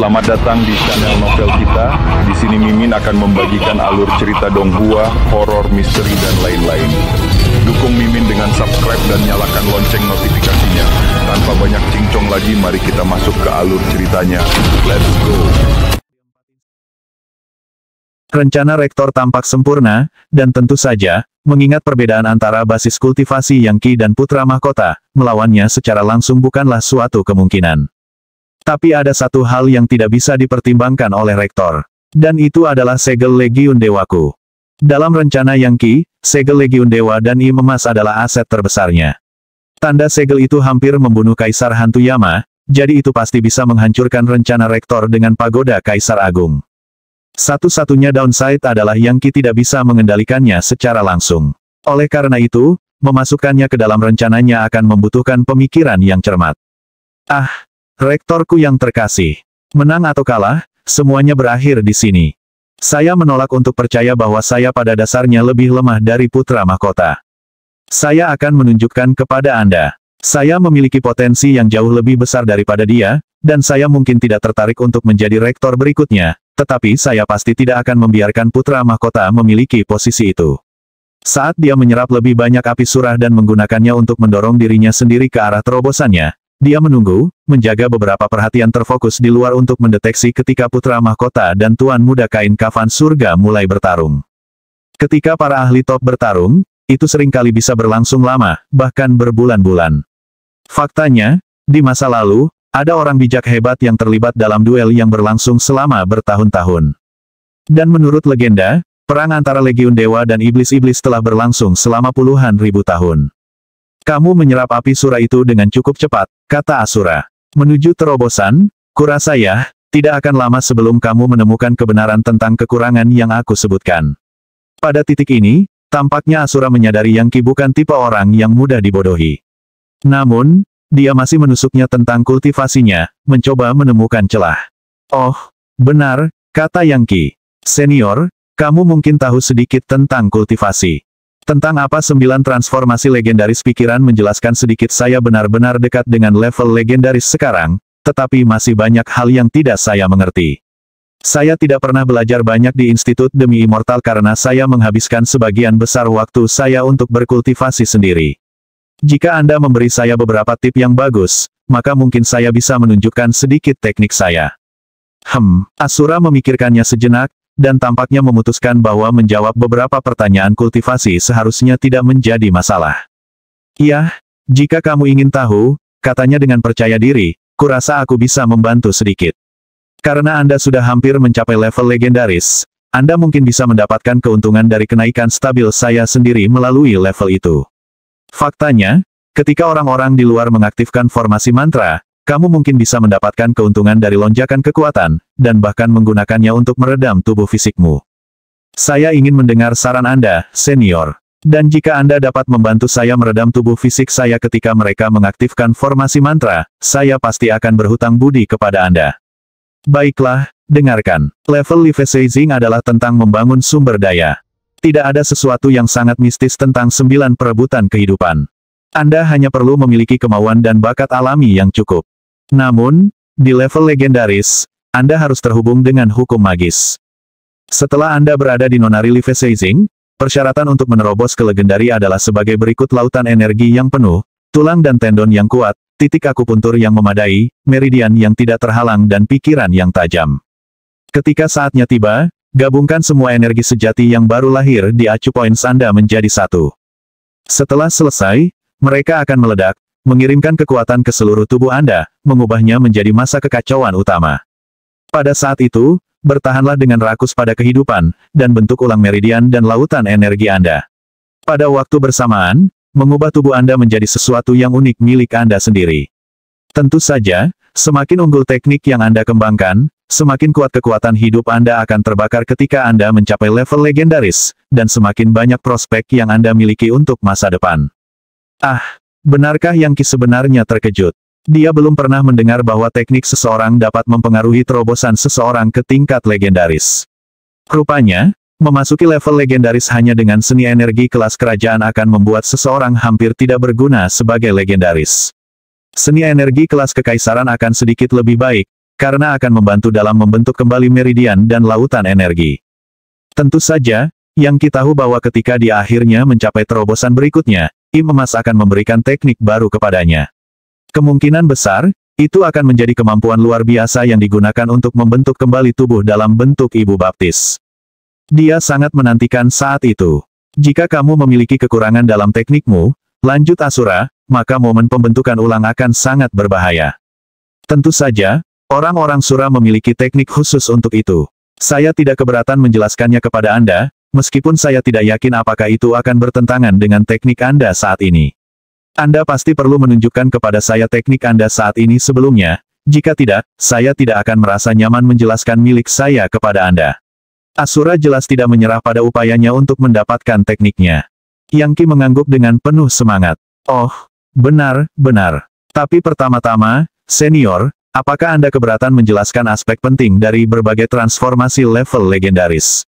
Selamat datang di channel novel kita. Di sini Mimin akan membagikan alur cerita donghua, horor, misteri, dan lain-lain. Dukung Mimin dengan subscribe dan nyalakan lonceng notifikasinya. Tanpa banyak cincong lagi, mari kita masuk ke alur ceritanya. Let's go! Rencana rektor tampak sempurna, dan tentu saja, mengingat perbedaan antara basis kultivasi Yangki dan putra mahkota, melawannya secara langsung bukanlah suatu kemungkinan. Tapi ada satu hal yang tidak bisa dipertimbangkan oleh rektor. Dan itu adalah segel Legiun Dewaku. Dalam rencana Yangki, segel Legiun Dewa dan I Emas adalah aset terbesarnya. Tanda segel itu hampir membunuh Kaisar Hantu Yama, jadi itu pasti bisa menghancurkan rencana rektor dengan pagoda Kaisar Agung. Satu-satunya downside adalah Yangki tidak bisa mengendalikannya secara langsung. Oleh karena itu, memasukkannya ke dalam rencananya akan membutuhkan pemikiran yang cermat. Ah, rektorku yang terkasih. Menang atau kalah, semuanya berakhir di sini. Saya menolak untuk percaya bahwa saya pada dasarnya lebih lemah dari putra mahkota. Saya akan menunjukkan kepada Anda. Saya memiliki potensi yang jauh lebih besar daripada dia, dan saya mungkin tidak tertarik untuk menjadi rektor berikutnya, tetapi saya pasti tidak akan membiarkan putra mahkota memiliki posisi itu. Saat dia menyerap lebih banyak api surah dan menggunakannya untuk mendorong dirinya sendiri ke arah terobosannya, dia menunggu, menjaga beberapa perhatian terfokus di luar untuk mendeteksi ketika putra mahkota dan tuan muda kain kafan surga mulai bertarung. Ketika para ahli top bertarung, itu seringkali bisa berlangsung lama, bahkan berbulan-bulan. Faktanya, di masa lalu, ada orang bijak hebat yang terlibat dalam duel yang berlangsung selama bertahun-tahun. Dan menurut legenda, perang antara Legiun Dewa dan Iblis-Iblis telah berlangsung selama puluhan ribu tahun. Kamu menyerap api surah itu dengan cukup cepat, kata Asura. Menuju terobosan, kurasa ya, tidak akan lama sebelum kamu menemukan kebenaran tentang kekurangan yang aku sebutkan. Pada titik ini, tampaknya Asura menyadari Yangki bukan tipe orang yang mudah dibodohi. Namun, dia masih menusuknya tentang kultivasinya, mencoba menemukan celah. Oh, benar, kata Yangki. Senior, kamu mungkin tahu sedikit tentang kultivasi. Tentang apa 9 transformasi legendaris pikiran menjelaskan sedikit saya benar-benar dekat dengan level legendaris sekarang, tetapi masih banyak hal yang tidak saya mengerti. Saya tidak pernah belajar banyak di Institut Demi Immortal karena saya menghabiskan sebagian besar waktu saya untuk berkultivasi sendiri. Jika Anda memberi saya beberapa tip yang bagus, maka mungkin saya bisa menunjukkan sedikit teknik saya. Asura memikirkannya sejenak, dan tampaknya memutuskan bahwa menjawab beberapa pertanyaan kultivasi seharusnya tidak menjadi masalah. Iya, jika kamu ingin tahu, katanya dengan percaya diri, kurasa aku bisa membantu sedikit. Karena Anda sudah hampir mencapai level legendaris, Anda mungkin bisa mendapatkan keuntungan dari kenaikan stabil saya sendiri melalui level itu. Faktanya, ketika orang-orang di luar mengaktifkan formasi mantra, kamu mungkin bisa mendapatkan keuntungan dari lonjakan kekuatan, dan bahkan menggunakannya untuk meredam tubuh fisikmu. Saya ingin mendengar saran Anda, senior. Dan jika Anda dapat membantu saya meredam tubuh fisik saya ketika mereka mengaktifkan formasi mantra, saya pasti akan berhutang budi kepada Anda. Baiklah, dengarkan. Level Levisaging adalah tentang membangun sumber daya. Tidak ada sesuatu yang sangat mistis tentang 9 perebutan kehidupan. Anda hanya perlu memiliki kemauan dan bakat alami yang cukup. Namun, di level legendaris, Anda harus terhubung dengan hukum magis. Setelah Anda berada di nonari Levisaging, persyaratan untuk menerobos ke legendari adalah sebagai berikut: lautan energi yang penuh, tulang dan tendon yang kuat, titik akupuntur yang memadai, meridian yang tidak terhalang dan pikiran yang tajam. Ketika saatnya tiba, gabungkan semua energi sejati yang baru lahir di acu points Anda menjadi satu. Setelah selesai, mereka akan meledak, mengirimkan kekuatan ke seluruh tubuh Anda, mengubahnya menjadi masa kekacauan utama. Pada saat itu, bertahanlah dengan rakus pada kehidupan, dan bentuk ulang meridian dan lautan energi Anda. Pada waktu bersamaan, mengubah tubuh Anda menjadi sesuatu yang unik milik Anda sendiri. Tentu saja, semakin unggul teknik yang Anda kembangkan, semakin kuat kekuatan hidup Anda akan terbakar ketika Anda mencapai level legendaris, dan semakin banyak prospek yang Anda miliki untuk masa depan. Ah, benarkah Yangki sebenarnya terkejut? Dia belum pernah mendengar bahwa teknik seseorang dapat mempengaruhi terobosan seseorang ke tingkat legendaris. Rupanya, memasuki level legendaris hanya dengan seni energi kelas kerajaan akan membuat seseorang hampir tidak berguna sebagai legendaris. Seni energi kelas kekaisaran akan sedikit lebih baik, karena akan membantu dalam membentuk kembali meridian dan lautan energi. Tentu saja, Yang Qi tahu bahwa ketika dia akhirnya mencapai terobosan berikutnya, emas akan memberikan teknik baru kepadanya. Kemungkinan besar, itu akan menjadi kemampuan luar biasa yang digunakan untuk membentuk kembali tubuh dalam bentuk ibu baptis. Dia sangat menantikan saat itu. Jika kamu memiliki kekurangan dalam teknikmu, lanjut Asura, maka momen pembentukan ulang akan sangat berbahaya. Tentu saja, orang-orang Sura memiliki teknik khusus untuk itu. Saya tidak keberatan menjelaskannya kepada Anda, meskipun saya tidak yakin apakah itu akan bertentangan dengan teknik Anda saat ini. Anda pasti perlu menunjukkan kepada saya teknik Anda saat ini sebelumnya, jika tidak, saya tidak akan merasa nyaman menjelaskan milik saya kepada Anda. Asura jelas tidak menyerah pada upayanya untuk mendapatkan tekniknya. Yang Qi mengangguk dengan penuh semangat. Oh, benar. Tapi pertama-tama, senior, apakah Anda keberatan menjelaskan aspek penting dari berbagai transformasi level legendaris?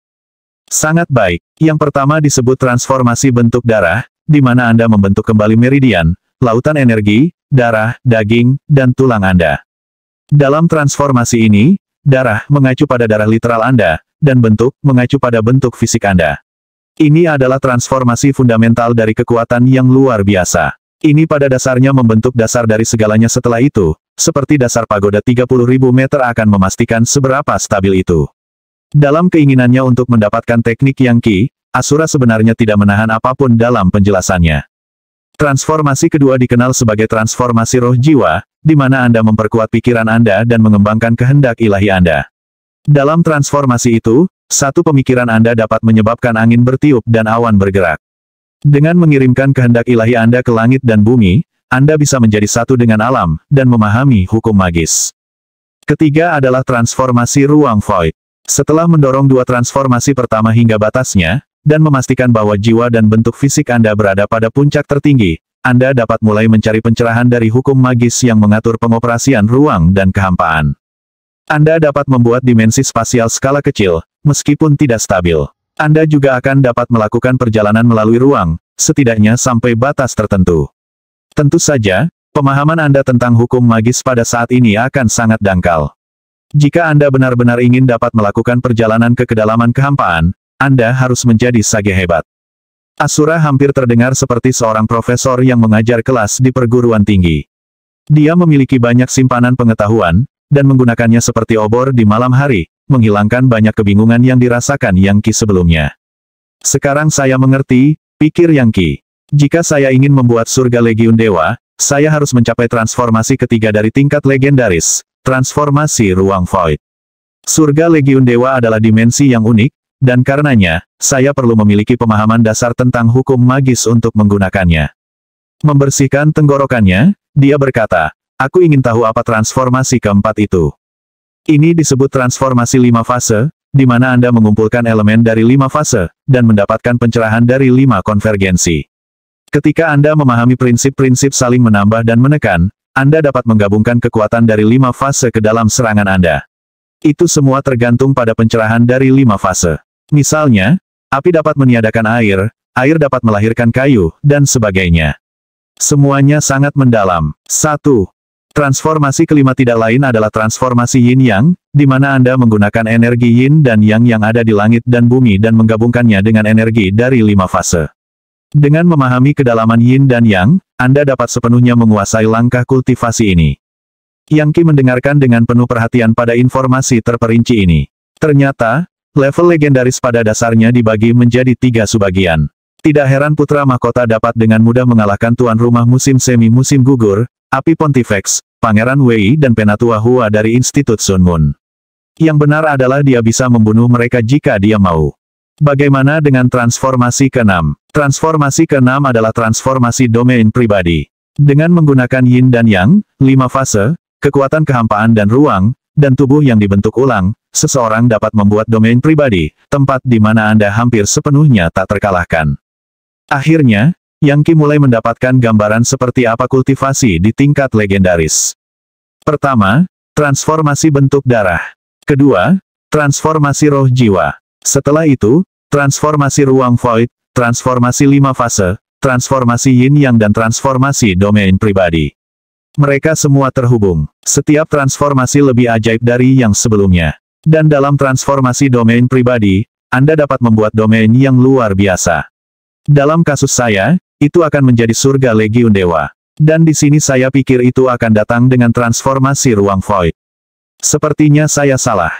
Sangat baik. Yang pertama disebut transformasi bentuk darah, di mana Anda membentuk kembali meridian, lautan energi, darah, daging, dan tulang Anda. Dalam transformasi ini, darah mengacu pada darah literal Anda, dan bentuk mengacu pada bentuk fisik Anda. Ini adalah transformasi fundamental dari kekuatan yang luar biasa. Ini pada dasarnya membentuk dasar dari segalanya setelah itu, seperti dasar pagoda 30.000 meter akan memastikan seberapa stabil itu. Dalam keinginannya untuk mendapatkan teknik Yang Qi, Asura sebenarnya tidak menahan apapun dalam penjelasannya. Transformasi kedua dikenal sebagai transformasi roh jiwa, di mana Anda memperkuat pikiran Anda dan mengembangkan kehendak ilahi Anda. Dalam transformasi itu, satu pemikiran Anda dapat menyebabkan angin bertiup dan awan bergerak. Dengan mengirimkan kehendak ilahi Anda ke langit dan bumi, Anda bisa menjadi satu dengan alam, dan memahami hukum magis. Ketiga adalah transformasi ruang void. Setelah mendorong dua transformasi pertama hingga batasnya, dan memastikan bahwa jiwa dan bentuk fisik Anda berada pada puncak tertinggi, Anda dapat mulai mencari pencerahan dari hukum magis yang mengatur pengoperasian ruang dan kehampaan. Anda dapat membuat dimensi spasial skala kecil, meskipun tidak stabil. Anda juga akan dapat melakukan perjalanan melalui ruang, setidaknya sampai batas tertentu. Tentu saja, pemahaman Anda tentang hukum magis pada saat ini akan sangat dangkal. Jika Anda benar-benar ingin dapat melakukan perjalanan ke kedalaman kehampaan, Anda harus menjadi sage hebat. Asura hampir terdengar seperti seorang profesor yang mengajar kelas di perguruan tinggi. Dia memiliki banyak simpanan pengetahuan, dan menggunakannya seperti obor di malam hari, menghilangkan banyak kebingungan yang dirasakan Yang Qi sebelumnya. Sekarang saya mengerti, pikir Yang Qi. Jika saya ingin membuat surga Legiun Dewa, saya harus mencapai transformasi ketiga dari tingkat legendaris, transformasi ruang void. Surga Legiun Dewa adalah dimensi yang unik, dan karenanya, saya perlu memiliki pemahaman dasar tentang hukum magis untuk menggunakannya. Membersihkan tenggorokannya, dia berkata, aku ingin tahu apa transformasi keempat itu. Ini disebut transformasi 5 fase, di mana Anda mengumpulkan elemen dari 5 fase, dan mendapatkan pencerahan dari 5 konvergensi. Ketika Anda memahami prinsip-prinsip saling menambah dan menekan, Anda dapat menggabungkan kekuatan dari 5 fase ke dalam serangan Anda. Itu semua tergantung pada pencerahan dari 5 fase. Misalnya, api dapat meniadakan air, air dapat melahirkan kayu, dan sebagainya. Semuanya sangat mendalam. 1. Transformasi kelima tidak lain adalah transformasi Yin-Yang, di mana Anda menggunakan energi Yin dan Yang yang ada di langit dan bumi dan menggabungkannya dengan energi dari 5 fase. Dengan memahami kedalaman Yin dan Yang, Anda dapat sepenuhnya menguasai langkah kultivasi ini. Yang Qi mendengarkan dengan penuh perhatian pada informasi terperinci ini. Ternyata, level legendaris pada dasarnya dibagi menjadi 3 subbagian. Tidak heran putra mahkota dapat dengan mudah mengalahkan tuan rumah musim semi musim gugur, Api Pontifex, Pangeran Wei dan Penatua Hua dari Institut Sun Moon. Yang benar adalah dia bisa membunuh mereka jika dia mau. Bagaimana dengan transformasi ke-6? Transformasi ke-6 adalah transformasi domain pribadi. Dengan menggunakan Yin dan Yang, 5 fase, kekuatan kehampaan dan ruang, dan tubuh yang dibentuk ulang, seseorang dapat membuat domain pribadi, tempat di mana Anda hampir sepenuhnya tak terkalahkan. Akhirnya, Yang Qi mulai mendapatkan gambaran seperti apa kultivasi di tingkat legendaris. Pertama, transformasi bentuk darah. Kedua, transformasi roh jiwa. Setelah itu, transformasi ruang void, transformasi 5 fase, transformasi Yin Yang dan transformasi domain pribadi. Mereka semua terhubung. Setiap transformasi lebih ajaib dari yang sebelumnya. Dan dalam transformasi domain pribadi, Anda dapat membuat domain yang luar biasa. Dalam kasus saya, itu akan menjadi surga Legiun Dewa. Dan di sini saya pikir itu akan datang dengan transformasi ruang void. Sepertinya saya salah.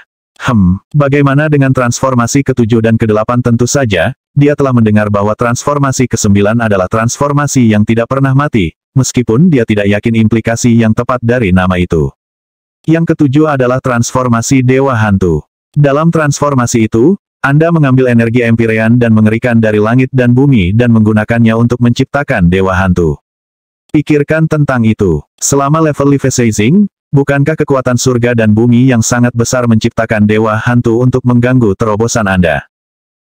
Bagaimana dengan transformasi ke-7 dan ke-8? Tentu saja, dia telah mendengar bahwa transformasi ke-9 adalah transformasi yang tidak pernah mati, meskipun dia tidak yakin implikasi yang tepat dari nama itu. Yang ke-7 adalah transformasi Dewa Hantu. Dalam transformasi itu, Anda mengambil energi Empyrean dan mengerikan dari langit dan bumi dan menggunakannya untuk menciptakan Dewa Hantu. Pikirkan tentang itu. Selama level Leviathan, bukankah kekuatan surga dan bumi yang sangat besar menciptakan Dewa Hantu untuk mengganggu terobosan Anda?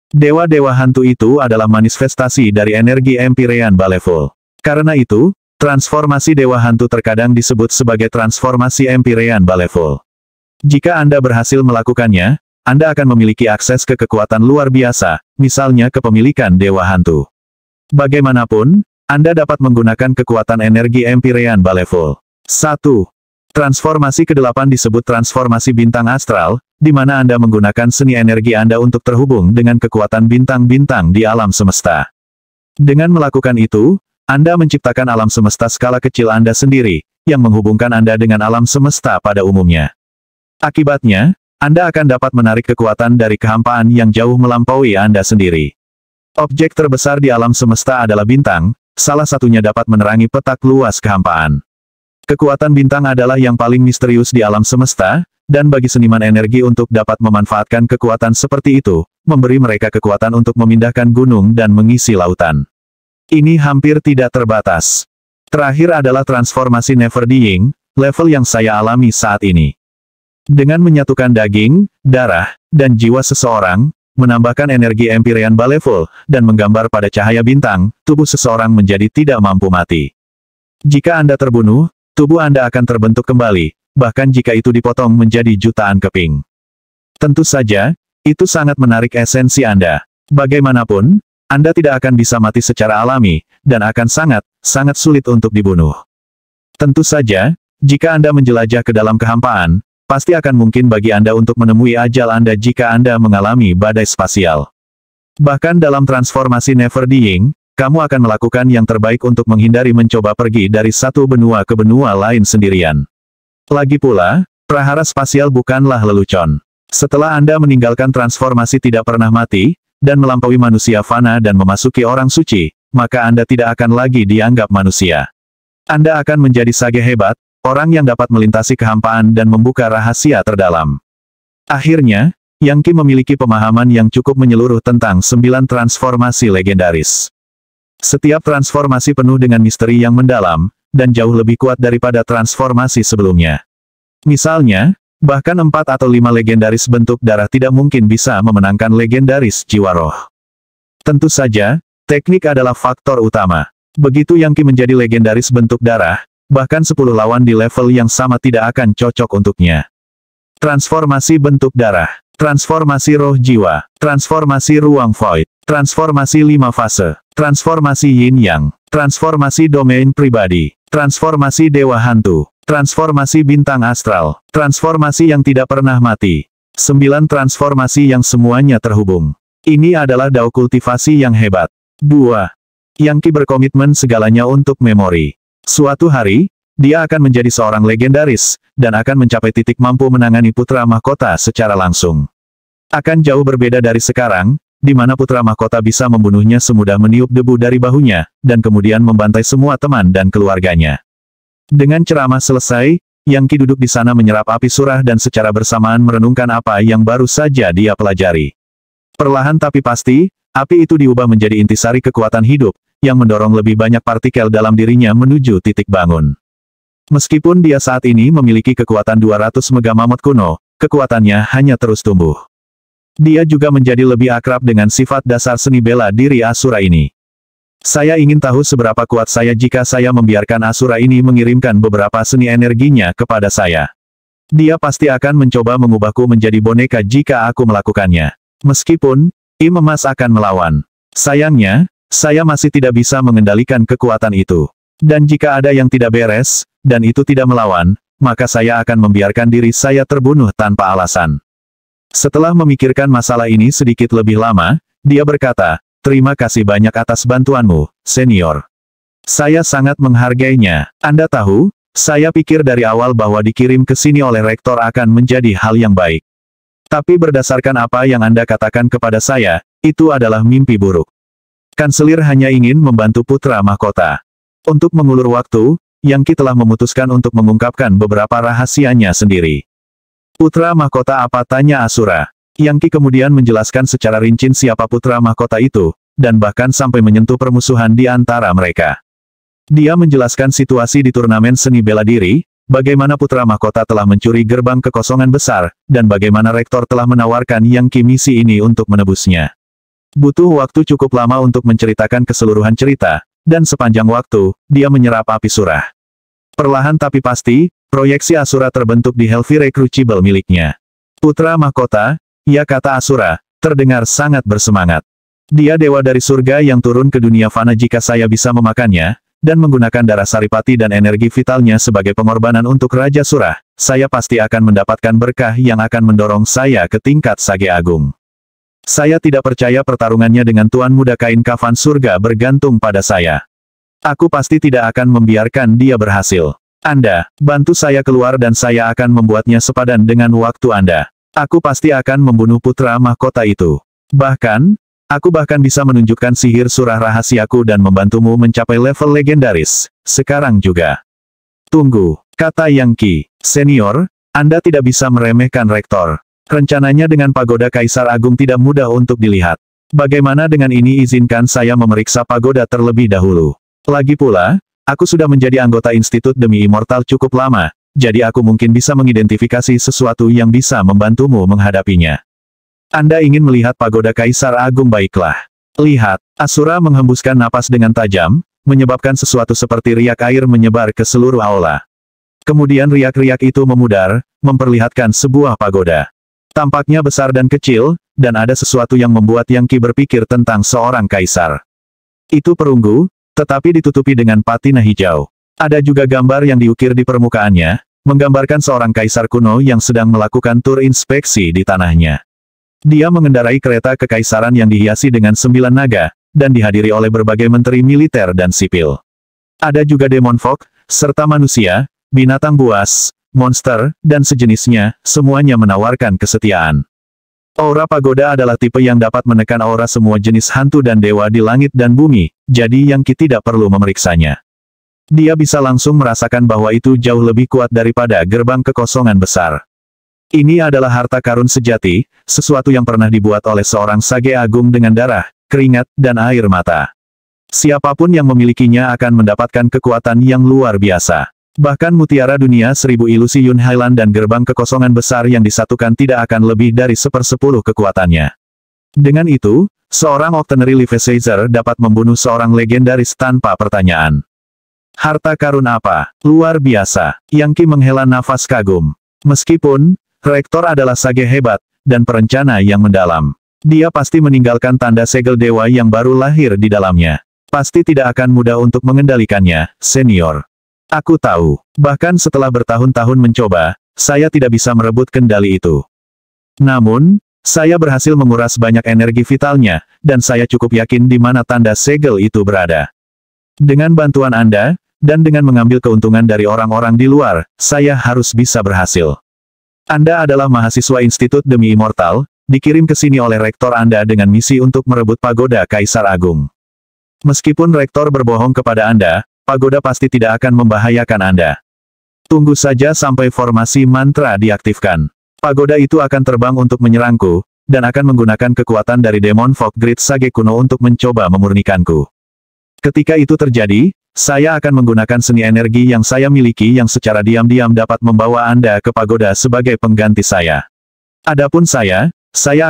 Dewa-dewa hantu itu adalah manifestasi dari energi Empyrean Baleful. Karena itu, transformasi Dewa Hantu terkadang disebut sebagai transformasi Empyrean Baleful. Jika Anda berhasil melakukannya, Anda akan memiliki akses ke kekuatan luar biasa, misalnya kepemilikan Dewa Hantu. Bagaimanapun, Anda dapat menggunakan kekuatan energi Empyrean Baleful. 1. Transformasi ke-8 disebut transformasi bintang astral, di mana Anda menggunakan seni energi Anda untuk terhubung dengan kekuatan bintang-bintang di alam semesta. Dengan melakukan itu, Anda menciptakan alam semesta skala kecil Anda sendiri, yang menghubungkan Anda dengan alam semesta pada umumnya. Akibatnya, Anda akan dapat menarik kekuatan dari kehampaan yang jauh melampaui Anda sendiri. Objek terbesar di alam semesta adalah bintang, salah satunya dapat menerangi petak luas kehampaan. Kekuatan bintang adalah yang paling misterius di alam semesta, dan bagi seniman energi untuk dapat memanfaatkan kekuatan seperti itu, memberi mereka kekuatan untuk memindahkan gunung dan mengisi lautan. Ini hampir tidak terbatas. Terakhir adalah transformasi Neverdying, level yang saya alami saat ini. Dengan menyatukan daging, darah, dan jiwa seseorang, menambahkan energi Empyrean Baleful, dan menggambar pada cahaya bintang, tubuh seseorang menjadi tidak mampu mati. Jika Anda terbunuh, tubuh Anda akan terbentuk kembali, bahkan jika itu dipotong menjadi jutaan keping. Tentu saja, itu sangat menarik esensi Anda. Bagaimanapun, Anda tidak akan bisa mati secara alami, dan akan sangat sulit untuk dibunuh. Tentu saja, jika Anda menjelajah ke dalam kehampaan, pasti akan mungkin bagi Anda untuk menemui ajal Anda jika Anda mengalami badai spasial. Bahkan dalam transformasi Neverdying, kamu akan melakukan yang terbaik untuk menghindari mencoba pergi dari satu benua ke benua lain sendirian. Lagi pula, prahara spasial bukanlah lelucon. Setelah Anda meninggalkan transformasi tidak pernah mati, dan melampaui manusia fana dan memasuki orang suci, maka Anda tidak akan lagi dianggap manusia. Anda akan menjadi sage hebat, orang yang dapat melintasi kehampaan dan membuka rahasia terdalam. Akhirnya, Yang Qi memiliki pemahaman yang cukup menyeluruh tentang 9 transformasi legendaris. Setiap transformasi penuh dengan misteri yang mendalam, dan jauh lebih kuat daripada transformasi sebelumnya. Misalnya, bahkan 4 atau 5 legendaris bentuk darah tidak mungkin bisa memenangkan legendaris jiwa roh. Tentu saja, teknik adalah faktor utama. Begitu Yang Qi menjadi legendaris bentuk darah, bahkan 10 lawan di level yang sama tidak akan cocok untuknya. Transformasi bentuk darah, transformasi roh jiwa, transformasi ruang void, transformasi 5 fase, transformasi yin yang, transformasi domain pribadi, transformasi dewa hantu, transformasi bintang astral, transformasi yang tidak pernah mati. 9 transformasi yang semuanya terhubung. Ini adalah dao kultivasi yang hebat. 2. Yang Qi berkomitmen segalanya untuk memori. Suatu hari, dia akan menjadi seorang legendaris, dan akan mencapai titik mampu menangani putra mahkota secara langsung. Akan jauh berbeda dari sekarang, di mana putra mahkota bisa membunuhnya semudah meniup debu dari bahunya, dan kemudian membantai semua teman dan keluarganya. Dengan ceramah selesai, Yang Qi duduk di sana menyerap api surah dan secara bersamaan merenungkan apa yang baru saja dia pelajari. Perlahan tapi pasti, api itu diubah menjadi intisari kekuatan hidup, yang mendorong lebih banyak partikel dalam dirinya menuju titik bangun. Meskipun dia saat ini memiliki kekuatan 200 mega mamut kuno, kekuatannya hanya terus tumbuh. Dia juga menjadi lebih akrab dengan sifat dasar seni bela diri Asura ini. Saya ingin tahu seberapa kuat saya jika saya membiarkan Asura ini mengirimkan beberapa seni energinya kepada saya. Dia pasti akan mencoba mengubahku menjadi boneka jika aku melakukannya. Meskipun, Im Emas akan melawan. Sayangnya, saya masih tidak bisa mengendalikan kekuatan itu. Dan jika ada yang tidak beres, dan itu tidak melawan, maka saya akan membiarkan diri saya terbunuh tanpa alasan. Setelah memikirkan masalah ini sedikit lebih lama, dia berkata, "Terima kasih banyak atas bantuanmu, senior. Saya sangat menghargainya. Anda tahu, saya pikir dari awal bahwa dikirim ke sini oleh rektor akan menjadi hal yang baik. Tapi berdasarkan apa yang Anda katakan kepada saya, itu adalah mimpi buruk. Kanselir hanya ingin membantu putra mahkota. Untuk mengulur waktu, Yang Qi telah memutuskan untuk mengungkapkan beberapa rahasianya sendiri." "Putra mahkota apa?" tanya Asura. Yang Qi kemudian menjelaskan secara rinci siapa putra mahkota itu, dan bahkan sampai menyentuh permusuhan di antara mereka. Dia menjelaskan situasi di turnamen seni bela diri, bagaimana putra mahkota telah mencuri gerbang kekosongan besar, dan bagaimana rektor telah menawarkan Yang Qi misi ini untuk menebusnya. Butuh waktu cukup lama untuk menceritakan keseluruhan cerita, dan sepanjang waktu, dia menyerap api surah. Perlahan tapi pasti, proyeksi Asura terbentuk di Hellfire Crucible miliknya. "Putra mahkota," ya kata Asura, terdengar sangat bersemangat. "Dia dewa dari surga yang turun ke dunia fana. Jika saya bisa memakannya, dan menggunakan darah saripati dan energi vitalnya sebagai pengorbanan untuk Raja Surah, saya pasti akan mendapatkan berkah yang akan mendorong saya ke tingkat Sage Agung. Saya tidak percaya pertarungannya dengan Tuan Muda Kain Kafan Surga bergantung pada saya. Aku pasti tidak akan membiarkan dia berhasil. Anda, bantu saya keluar dan saya akan membuatnya sepadan dengan waktu Anda. Aku pasti akan membunuh putra mahkota itu. Bahkan, aku bahkan bisa menunjukkan sihir surah rahasiaku dan membantumu mencapai level legendaris, sekarang juga." "Tunggu," kata Yang Qi. "Senior, Anda tidak bisa meremehkan rektor. Rencananya dengan pagoda Kaisar Agung tidak mudah untuk dilihat. Bagaimana dengan ini? Izinkan saya memeriksa pagoda terlebih dahulu. Lagi pula, aku sudah menjadi anggota Institut Demi Immortal cukup lama, jadi aku mungkin bisa mengidentifikasi sesuatu yang bisa membantumu menghadapinya. Anda ingin melihat pagoda Kaisar Agung? Baiklah. Lihat." Asura menghembuskan napas dengan tajam, menyebabkan sesuatu seperti riak air menyebar ke seluruh aula. Kemudian riak-riak itu memudar, memperlihatkan sebuah pagoda. Tampaknya besar dan kecil, dan ada sesuatu yang membuat Yang Qi berpikir tentang seorang kaisar. Itu perunggu, tetapi ditutupi dengan patina hijau. Ada juga gambar yang diukir di permukaannya, menggambarkan seorang kaisar kuno yang sedang melakukan tur inspeksi di tanahnya. Dia mengendarai kereta kekaisaran yang dihiasi dengan 9 naga, dan dihadiri oleh berbagai menteri militer dan sipil. Ada juga demon folk, serta manusia, binatang buas, monster, dan sejenisnya, semuanya menawarkan kesetiaan. Aura pagoda adalah tipe yang dapat menekan aura semua jenis hantu dan dewa di langit dan bumi, jadi Yang Qi tidak perlu memeriksanya. Dia bisa langsung merasakan bahwa itu jauh lebih kuat daripada gerbang kekosongan besar. Ini adalah harta karun sejati, sesuatu yang pernah dibuat oleh seorang Sage Agung dengan darah, keringat, dan air mata. Siapapun yang memilikinya akan mendapatkan kekuatan yang luar biasa. Bahkan mutiara dunia 1000 ilusi Yun Hailan dan gerbang kekosongan besar yang disatukan tidak akan lebih dari 1/10 kekuatannya. Dengan itu, seorang Octonary Levisazer dapat membunuh seorang legendaris tanpa pertanyaan. Harta karun apa? Luar biasa. Yang Qi menghela nafas kagum. Meskipun, rektor adalah sage hebat, dan perencana yang mendalam. Dia pasti meninggalkan tanda segel dewa yang baru lahir di dalamnya. Pasti tidak akan mudah untuk mengendalikannya, senior. Aku tahu. Bahkan setelah bertahun-tahun mencoba, saya tidak bisa merebut kendali itu. Namun, saya berhasil menguras banyak energi vitalnya, dan saya cukup yakin di mana tanda segel itu berada. Dengan bantuan Anda, dan dengan mengambil keuntungan dari orang-orang di luar, saya harus bisa berhasil. Anda adalah mahasiswa Institut Demi Immortal, dikirim ke sini oleh rektor Anda dengan misi untuk merebut pagoda Kaisar Agung. Meskipun rektor berbohong kepada Anda, pagoda pasti tidak akan membahayakan Anda. Tunggu saja sampai formasi mantra diaktifkan. Pagoda itu akan terbang untuk menyerangku, dan akan menggunakan kekuatan dari Demon Folk Grid Sage kuno untuk mencoba memurnikanku. Ketika itu terjadi, saya akan menggunakan seni energi yang saya miliki yang secara diam-diam dapat membawa Anda ke pagoda sebagai pengganti saya. Adapun saya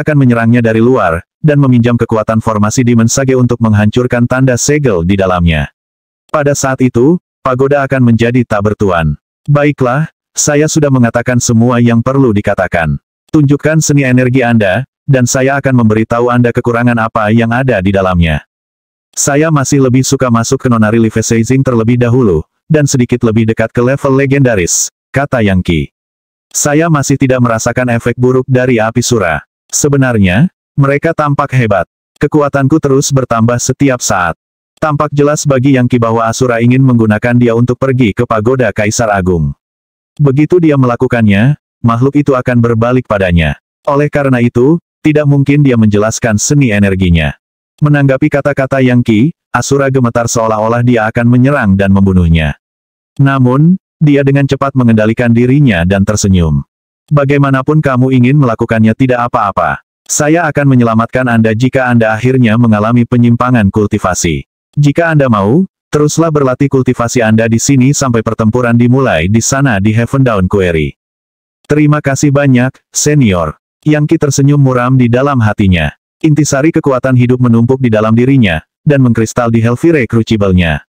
akan menyerangnya dari luar, dan meminjam kekuatan formasi Demon Sage untuk menghancurkan tanda segel di dalamnya. Pada saat itu, pagoda akan menjadi tak bertuan. Baiklah, saya sudah mengatakan semua yang perlu dikatakan. Tunjukkan seni energi Anda, dan saya akan memberitahu Anda kekurangan apa yang ada di dalamnya. Saya masih lebih suka masuk ke Nonary Levisaging terlebih dahulu, dan sedikit lebih dekat ke level legendaris, kata Yang Qi. Saya masih tidak merasakan efek buruk dari api sura. Sebenarnya, mereka tampak hebat. Kekuatanku terus bertambah setiap saat. Tampak jelas bagi Yang Qi bahwa Asura ingin menggunakan dia untuk pergi ke pagoda Kaisar Agung. Begitu dia melakukannya, makhluk itu akan berbalik padanya. Oleh karena itu, tidak mungkin dia menjelaskan seni energinya. Menanggapi kata-kata Yang Qi, Asura gemetar seolah-olah dia akan menyerang dan membunuhnya. Namun, dia dengan cepat mengendalikan dirinya dan tersenyum. Bagaimanapun kamu ingin melakukannya tidak apa-apa. Saya akan menyelamatkan Anda jika Anda akhirnya mengalami penyimpangan kultivasi. Jika Anda mau, teruslah berlatih kultivasi Anda di sini sampai pertempuran dimulai di sana di Heaven Dawn Quarry. Terima kasih banyak, senior. Yang Qi tersenyum muram di dalam hatinya. Intisari kekuatan hidup menumpuk di dalam dirinya, dan mengkristal di Hellfire Crucible-nya.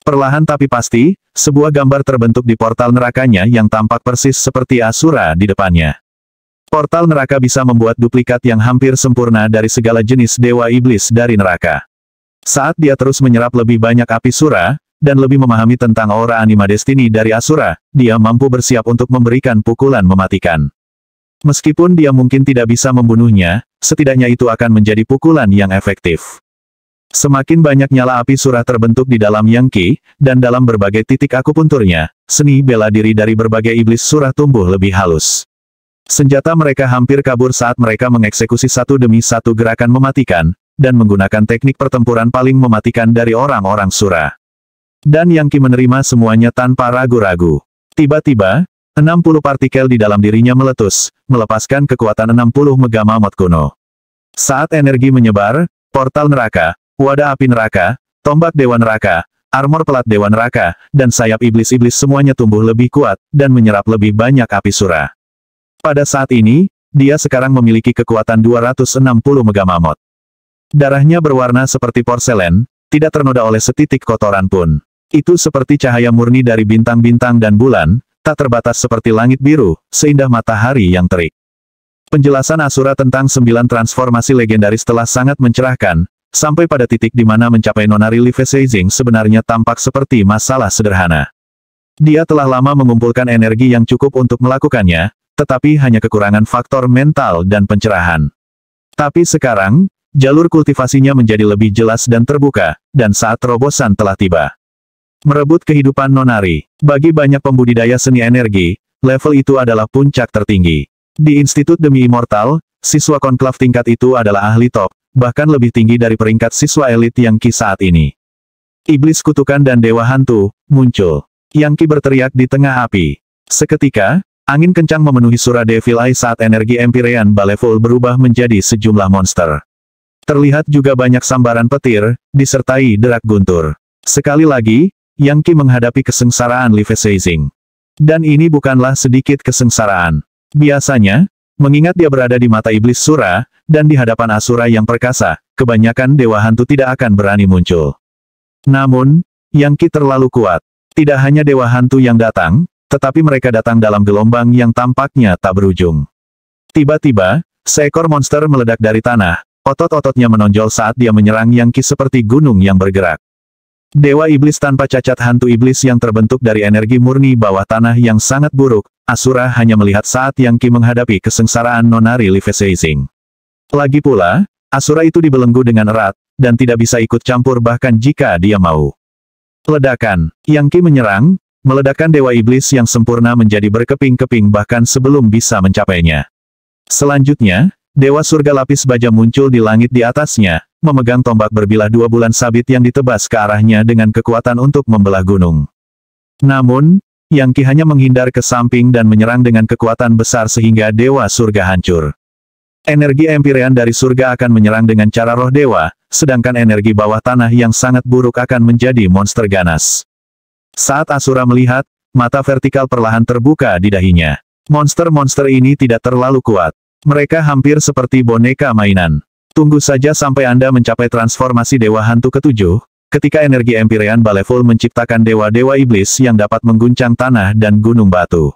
Perlahan tapi pasti, sebuah gambar terbentuk di portal nerakanya yang tampak persis seperti Asura di depannya. Portal neraka bisa membuat duplikat yang hampir sempurna dari segala jenis dewa iblis dari neraka. Saat dia terus menyerap lebih banyak api sura, dan lebih memahami tentang aura anima destiny dari Asura, dia mampu bersiap untuk memberikan pukulan mematikan. Meskipun dia mungkin tidak bisa membunuhnya, setidaknya itu akan menjadi pukulan yang efektif. Semakin banyak nyala api surah terbentuk di dalam Yang Qi, dan dalam berbagai titik akupunturnya, seni bela diri dari berbagai iblis surah tumbuh lebih halus. Senjata mereka hampir kabur saat mereka mengeksekusi satu demi satu gerakan mematikan, dan menggunakan teknik pertempuran paling mematikan dari orang-orang surah. Dan Yang Qi menerima semuanya tanpa ragu-ragu. Tiba-tiba, 60 partikel di dalam dirinya meletus, melepaskan kekuatan 60 megamamot kuno. Saat energi menyebar, portal neraka, wadah api neraka, tombak dewa neraka, armor pelat dewa neraka, dan sayap iblis-iblis semuanya tumbuh lebih kuat, dan menyerap lebih banyak api sura. Pada saat ini, dia sekarang memiliki kekuatan 260 megamamot. Darahnya berwarna seperti porselen, tidak ternoda oleh setitik kotoran pun. Itu seperti cahaya murni dari bintang-bintang dan bulan, tak terbatas seperti langit biru, seindah matahari yang terik. Penjelasan Asura tentang 9 transformasi legendaris telah sangat mencerahkan, sampai pada titik di mana mencapai nonari Leviathan sebenarnya tampak seperti masalah sederhana. Dia telah lama mengumpulkan energi yang cukup untuk melakukannya, tetapi hanya kekurangan faktor mental dan pencerahan. Tapi sekarang, jalur kultivasinya menjadi lebih jelas dan terbuka, dan saat terobosan telah tiba. Merebut kehidupan nonari. Bagi banyak pembudidaya seni energi, level itu adalah puncak tertinggi. Di Institut Demi Immortal, siswa konklav tingkat itu adalah ahli top, bahkan lebih tinggi dari peringkat siswa elit Yang Qi saat ini. Iblis kutukan dan dewa hantu muncul. Yang Qi berteriak di tengah api. Seketika, angin kencang memenuhi Sura Devil Eye saat energi Empyrean Baleful berubah menjadi sejumlah monster. Terlihat juga banyak sambaran petir, disertai derak guntur. Sekali lagi, Yang Qi menghadapi kesengsaraan Leviathan. Dan ini bukanlah sedikit kesengsaraan. Biasanya, mengingat dia berada di mata iblis Sura, dan di hadapan Asura yang perkasa, kebanyakan dewa hantu tidak akan berani muncul. Namun, Yang Qi terlalu kuat. Tidak hanya dewa hantu yang datang, tetapi mereka datang dalam gelombang yang tampaknya tak berujung. Tiba-tiba, seekor monster meledak dari tanah, otot-ototnya menonjol saat dia menyerang Yang Qi seperti gunung yang bergerak. Dewa iblis tanpa cacat hantu iblis yang terbentuk dari energi murni bawah tanah yang sangat buruk, Asura hanya melihat saat Yang Qi menghadapi kesengsaraan nonari Leviathan. Lagi pula, Asura itu dibelenggu dengan erat, dan tidak bisa ikut campur bahkan jika dia mau. Ledakan. Yang Qi menyerang, meledakkan dewa iblis yang sempurna menjadi berkeping-keping bahkan sebelum bisa mencapainya. Selanjutnya, dewa surga lapis baja muncul di langit di atasnya, memegang tombak berbilah 2 bulan sabit yang ditebas ke arahnya dengan kekuatan untuk membelah gunung. Namun, Yang Qi hanya menghindar ke samping dan menyerang dengan kekuatan besar sehingga dewa surga hancur. Energi Empyrean dari surga akan menyerang dengan cara roh dewa, sedangkan energi bawah tanah yang sangat buruk akan menjadi monster ganas. Saat Asura melihat, mata vertikal perlahan terbuka di dahinya. Monster-monster ini tidak terlalu kuat. Mereka hampir seperti boneka mainan. Tunggu saja sampai Anda mencapai transformasi dewa hantu ke-7, ketika energi Empyrean Baleful menciptakan dewa-dewa iblis yang dapat mengguncang tanah dan gunung batu.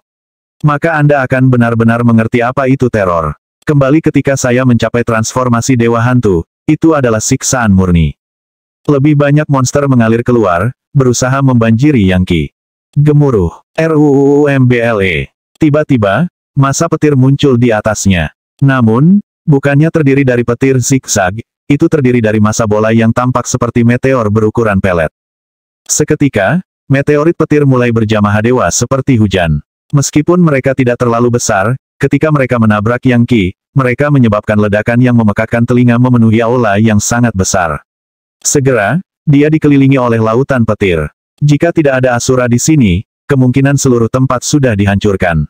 Maka Anda akan benar-benar mengerti apa itu teror. Kembali ketika saya mencapai transformasi dewa hantu, itu adalah siksaan murni. Lebih banyak monster mengalir keluar, berusaha membanjiri Yang Qi. Gemuruh. RUUMBLE. Tiba-tiba, masa petir muncul di atasnya. Namun, bukannya terdiri dari petir zigzag, itu terdiri dari massa bola yang tampak seperti meteor berukuran pelet. Seketika, meteorit petir mulai berjamaah dewa seperti hujan. Meskipun mereka tidak terlalu besar, ketika mereka menabrak Yang Qi, mereka menyebabkan ledakan yang memekakkan telinga memenuhi aula yang sangat besar. Segera, dia dikelilingi oleh lautan petir. Jika tidak ada Asura di sini, kemungkinan seluruh tempat sudah dihancurkan.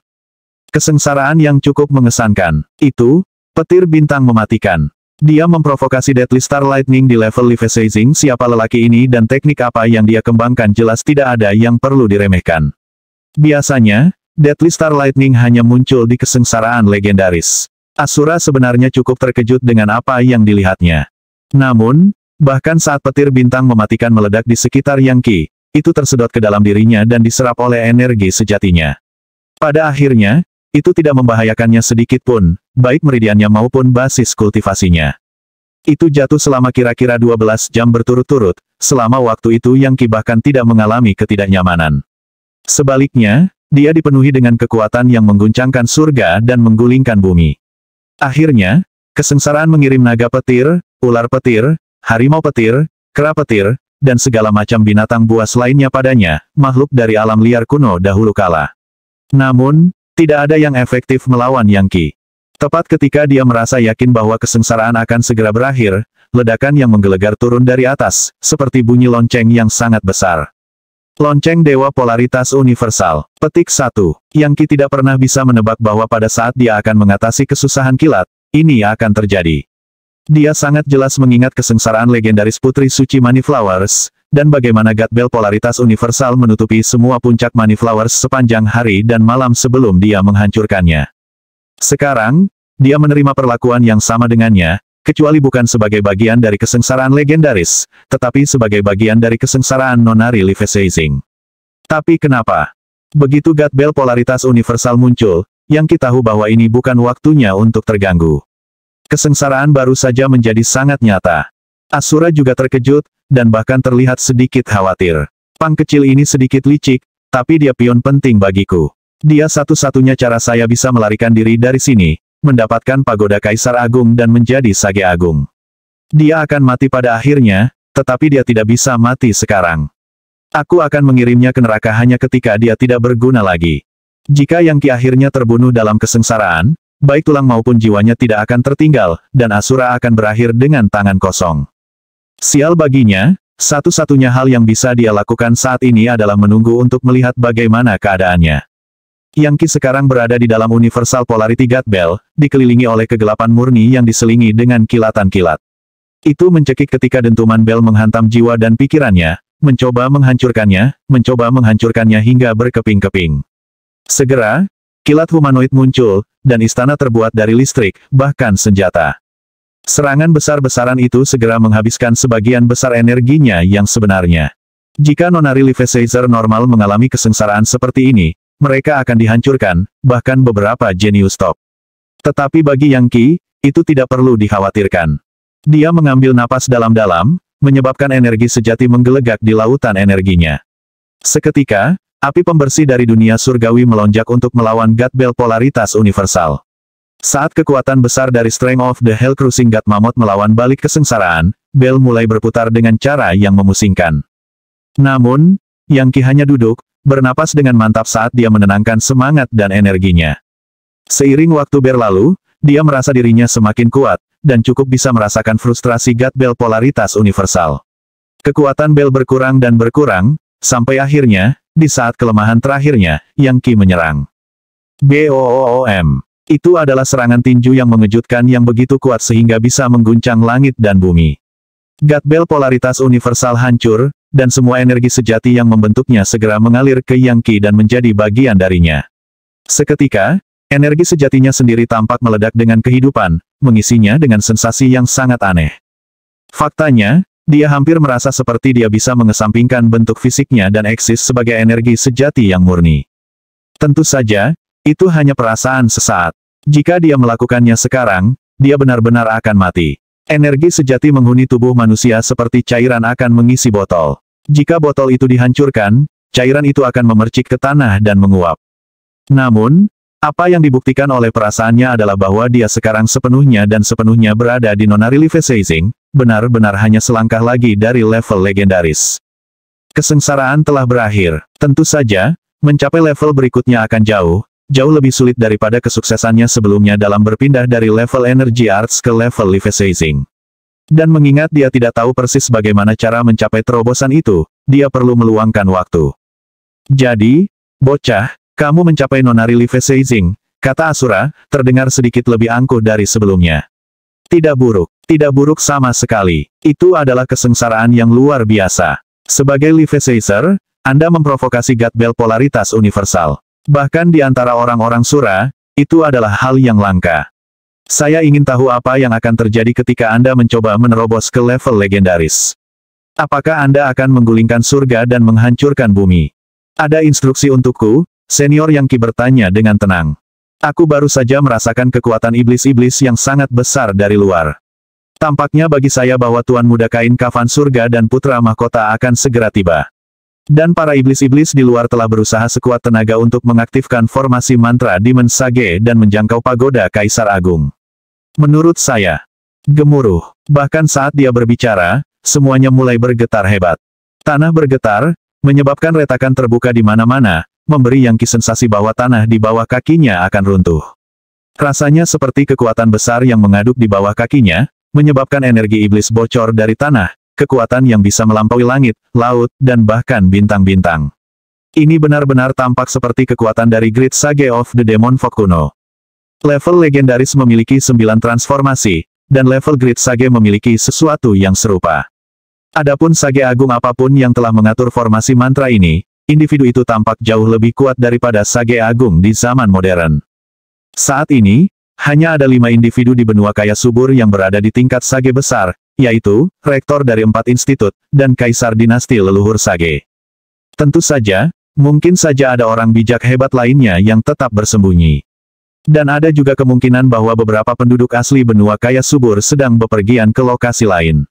Kesengsaraan yang cukup mengesankan. Itu, petir bintang mematikan. Dia memprovokasi Deadly Star Lightning di level Levisaging. Siapa lelaki ini dan teknik apa yang dia kembangkan jelas tidak ada yang perlu diremehkan. Biasanya, Deadly Star Lightning hanya muncul di kesengsaraan legendaris. Asura sebenarnya cukup terkejut dengan apa yang dilihatnya. Namun, bahkan saat petir bintang mematikan meledak di sekitar Yang Qi, itu tersedot ke dalam dirinya dan diserap oleh energi sejatinya. Pada akhirnya, itu tidak membahayakannya sedikit pun, baik meridiannya maupun basis kultivasinya. Itu jatuh selama kira-kira 12 jam berturut-turut, selama waktu itu Yang Qi bahkan tidak mengalami ketidaknyamanan. Sebaliknya, dia dipenuhi dengan kekuatan yang mengguncangkan surga dan menggulingkan bumi. Akhirnya, kesengsaraan mengirim naga petir, ular petir, harimau petir, kera petir, dan segala macam binatang buas lainnya padanya, makhluk dari alam liar kuno dahulu kala. Namun, tidak ada yang efektif melawan Yang Qi. Tepat ketika dia merasa yakin bahwa kesengsaraan akan segera berakhir, ledakan yang menggelegar turun dari atas, seperti bunyi lonceng yang sangat besar. Lonceng Dewa Polaritas Universal. Petik 1. Yang Qi tidak pernah bisa menebak bahwa pada saat dia akan mengatasi kesusahan kilat, ini akan terjadi. Dia sangat jelas mengingat kesengsaraan legendaris Putri Suci Moneyflowers, dan bagaimana God Bell Polaritas Universal menutupi semua puncak Moneyflowers sepanjang hari dan malam sebelum dia menghancurkannya. Sekarang, dia menerima perlakuan yang sama dengannya, kecuali bukan sebagai bagian dari kesengsaraan legendaris, tetapi sebagai bagian dari kesengsaraan nonari Levisaging. Tapi kenapa? Begitu God Bell Polaritas Universal muncul, Yang Qi tahu bahwa ini bukan waktunya untuk terganggu. Kesengsaraan baru saja menjadi sangat nyata. Asura juga terkejut, dan bahkan terlihat sedikit khawatir. Pang kecil ini sedikit licik, tapi dia pion penting bagiku. Dia satu-satunya cara saya bisa melarikan diri dari sini, mendapatkan pagoda Kaisar Agung dan menjadi Sage Agung. Dia akan mati pada akhirnya, tetapi dia tidak bisa mati sekarang. Aku akan mengirimnya ke neraka hanya ketika dia tidak berguna lagi. Jika Yang Qi akhirnya terbunuh dalam kesengsaraan, baik tulang maupun jiwanya tidak akan tertinggal, dan Asura akan berakhir dengan tangan kosong. Sial baginya, satu-satunya hal yang bisa dia lakukan saat ini adalah menunggu untuk melihat bagaimana keadaannya. Yang Qi sekarang berada di dalam Universal Polarity God Bell, dikelilingi oleh kegelapan murni yang diselingi dengan kilatan-kilat. Itu mencekik ketika dentuman bel menghantam jiwa dan pikirannya, mencoba menghancurkannya hingga berkeping-keping. Segera, kilat humanoid muncul, dan istana terbuat dari listrik, bahkan senjata. Serangan besar-besaran itu segera menghabiskan sebagian besar energinya yang sebenarnya. Jika nonari Levisager normal mengalami kesengsaraan seperti ini, mereka akan dihancurkan, bahkan beberapa genius top. Tetapi bagi Yang Qi, itu tidak perlu dikhawatirkan. Dia mengambil napas dalam-dalam, menyebabkan energi sejati menggelegak di lautan energinya. Seketika, api pembersih dari dunia surgawi melonjak untuk melawan God Bell Polaritas Universal. Saat kekuatan besar dari Strength of the Hell Cruising God Mammoth melawan balik kesengsaraan, bel mulai berputar dengan cara yang memusingkan. Namun, Yang Qi hanya duduk, bernapas dengan mantap saat dia menenangkan semangat dan energinya. Seiring waktu berlalu, dia merasa dirinya semakin kuat, dan cukup bisa merasakan frustrasi God Bell Polaritas Universal. Kekuatan bel berkurang dan berkurang, sampai akhirnya, di saat kelemahan terakhirnya, Yang Qi menyerang. BOOM. Itu adalah serangan tinju yang mengejutkan yang begitu kuat sehingga bisa mengguncang langit dan bumi. God Bell Polaritas Universal hancur, dan semua energi sejati yang membentuknya segera mengalir ke Yang Qi dan menjadi bagian darinya. Seketika, energi sejatinya sendiri tampak meledak dengan kehidupan, mengisinya dengan sensasi yang sangat aneh. Faktanya, dia hampir merasa seperti dia bisa mengesampingkan bentuk fisiknya dan eksis sebagai energi sejati yang murni. Tentu saja, itu hanya perasaan sesaat. Jika dia melakukannya sekarang, dia benar-benar akan mati. Energi sejati menghuni tubuh manusia seperti cairan akan mengisi botol. Jika botol itu dihancurkan, cairan itu akan memercik ke tanah dan menguap. Namun, apa yang dibuktikan oleh perasaannya adalah bahwa dia sekarang sepenuhnya berada di non-reliefasing, benar-benar hanya selangkah lagi dari level legendaris. Kesengsaraan telah berakhir. Tentu saja, mencapai level berikutnya akan jauh lebih sulit daripada kesuksesannya sebelumnya dalam berpindah dari level Energy Arts ke level Leviathan. Dan mengingat dia tidak tahu persis bagaimana cara mencapai terobosan itu, dia perlu meluangkan waktu. Jadi, bocah, kamu mencapai nonari Leviathan, kata Asura, terdengar sedikit lebih angkuh dari sebelumnya. Tidak buruk sama sekali. Itu adalah kesengsaraan yang luar biasa. Sebagai Leviathan, Anda memprovokasi God Bell polaritas universal. Bahkan di antara orang-orang Sura, itu adalah hal yang langka. Saya ingin tahu apa yang akan terjadi ketika Anda mencoba menerobos ke level legendaris. Apakah Anda akan menggulingkan surga dan menghancurkan bumi? Ada instruksi untukku, senior Yang Qi bertanya dengan tenang. Aku baru saja merasakan kekuatan iblis-iblis yang sangat besar dari luar. Tampaknya bagi saya bahwa Tuan Muda Kain Kafan Surga dan Putra Mahkota akan segera tiba. Dan para iblis-iblis di luar telah berusaha sekuat tenaga untuk mengaktifkan formasi mantra Demon Sage dan menjangkau pagoda Kaisar Agung. Menurut saya, gemuruh. Bahkan saat dia berbicara, semuanya mulai bergetar hebat. Tanah bergetar, menyebabkan retakan terbuka di mana-mana, memberi Yang Qi sensasi bahwa tanah di bawah kakinya akan runtuh. Rasanya seperti kekuatan besar yang mengaduk di bawah kakinya, menyebabkan energi iblis bocor dari tanah, kekuatan yang bisa melampaui langit, laut, dan bahkan bintang-bintang. Ini benar-benar tampak seperti kekuatan dari Great Sage of the Demon Folk kuno. Level legendaris memiliki 9 transformasi, dan level Great Sage memiliki sesuatu yang serupa. Adapun Sage Agung apapun yang telah mengatur formasi mantra ini, individu itu tampak jauh lebih kuat daripada Sage Agung di zaman modern. Saat ini, hanya ada 5 individu di benua kaya subur yang berada di tingkat Sage besar, yaitu, rektor dari 4 institut, dan kaisar dinasti leluhur Sage. Tentu saja, mungkin saja ada orang bijak hebat lainnya yang tetap bersembunyi. Dan ada juga kemungkinan bahwa beberapa penduduk asli benua kaya subur sedang bepergian ke lokasi lain.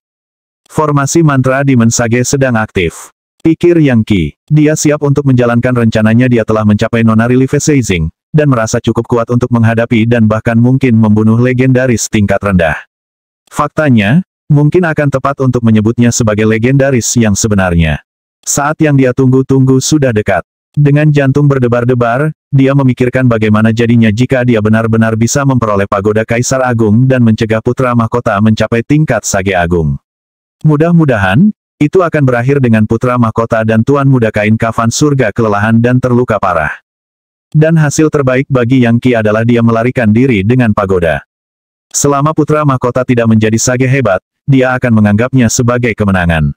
Formasi mantra Demon Sage sedang aktif. Pikir Yang Qi, dia siap untuk menjalankan rencananya. Dia telah mencapai nonari Leviathan, dan merasa cukup kuat untuk menghadapi dan bahkan mungkin membunuh legendaris tingkat rendah. Faktanya, mungkin akan tepat untuk menyebutnya sebagai legendaris yang sebenarnya. Saat yang dia tunggu-tunggu sudah dekat. Dengan jantung berdebar-debar, dia memikirkan bagaimana jadinya jika dia benar-benar bisa memperoleh pagoda Kaisar Agung dan mencegah Putra Mahkota mencapai tingkat Sage Agung. Mudah-mudahan, itu akan berakhir dengan Putra Mahkota dan Tuan Muda Kain Kafan Surga kelelahan dan terluka parah. Dan hasil terbaik bagi Yang Qi adalah dia melarikan diri dengan pagoda. Selama Putra Mahkota tidak menjadi Sage hebat, dia akan menganggapnya sebagai kemenangan.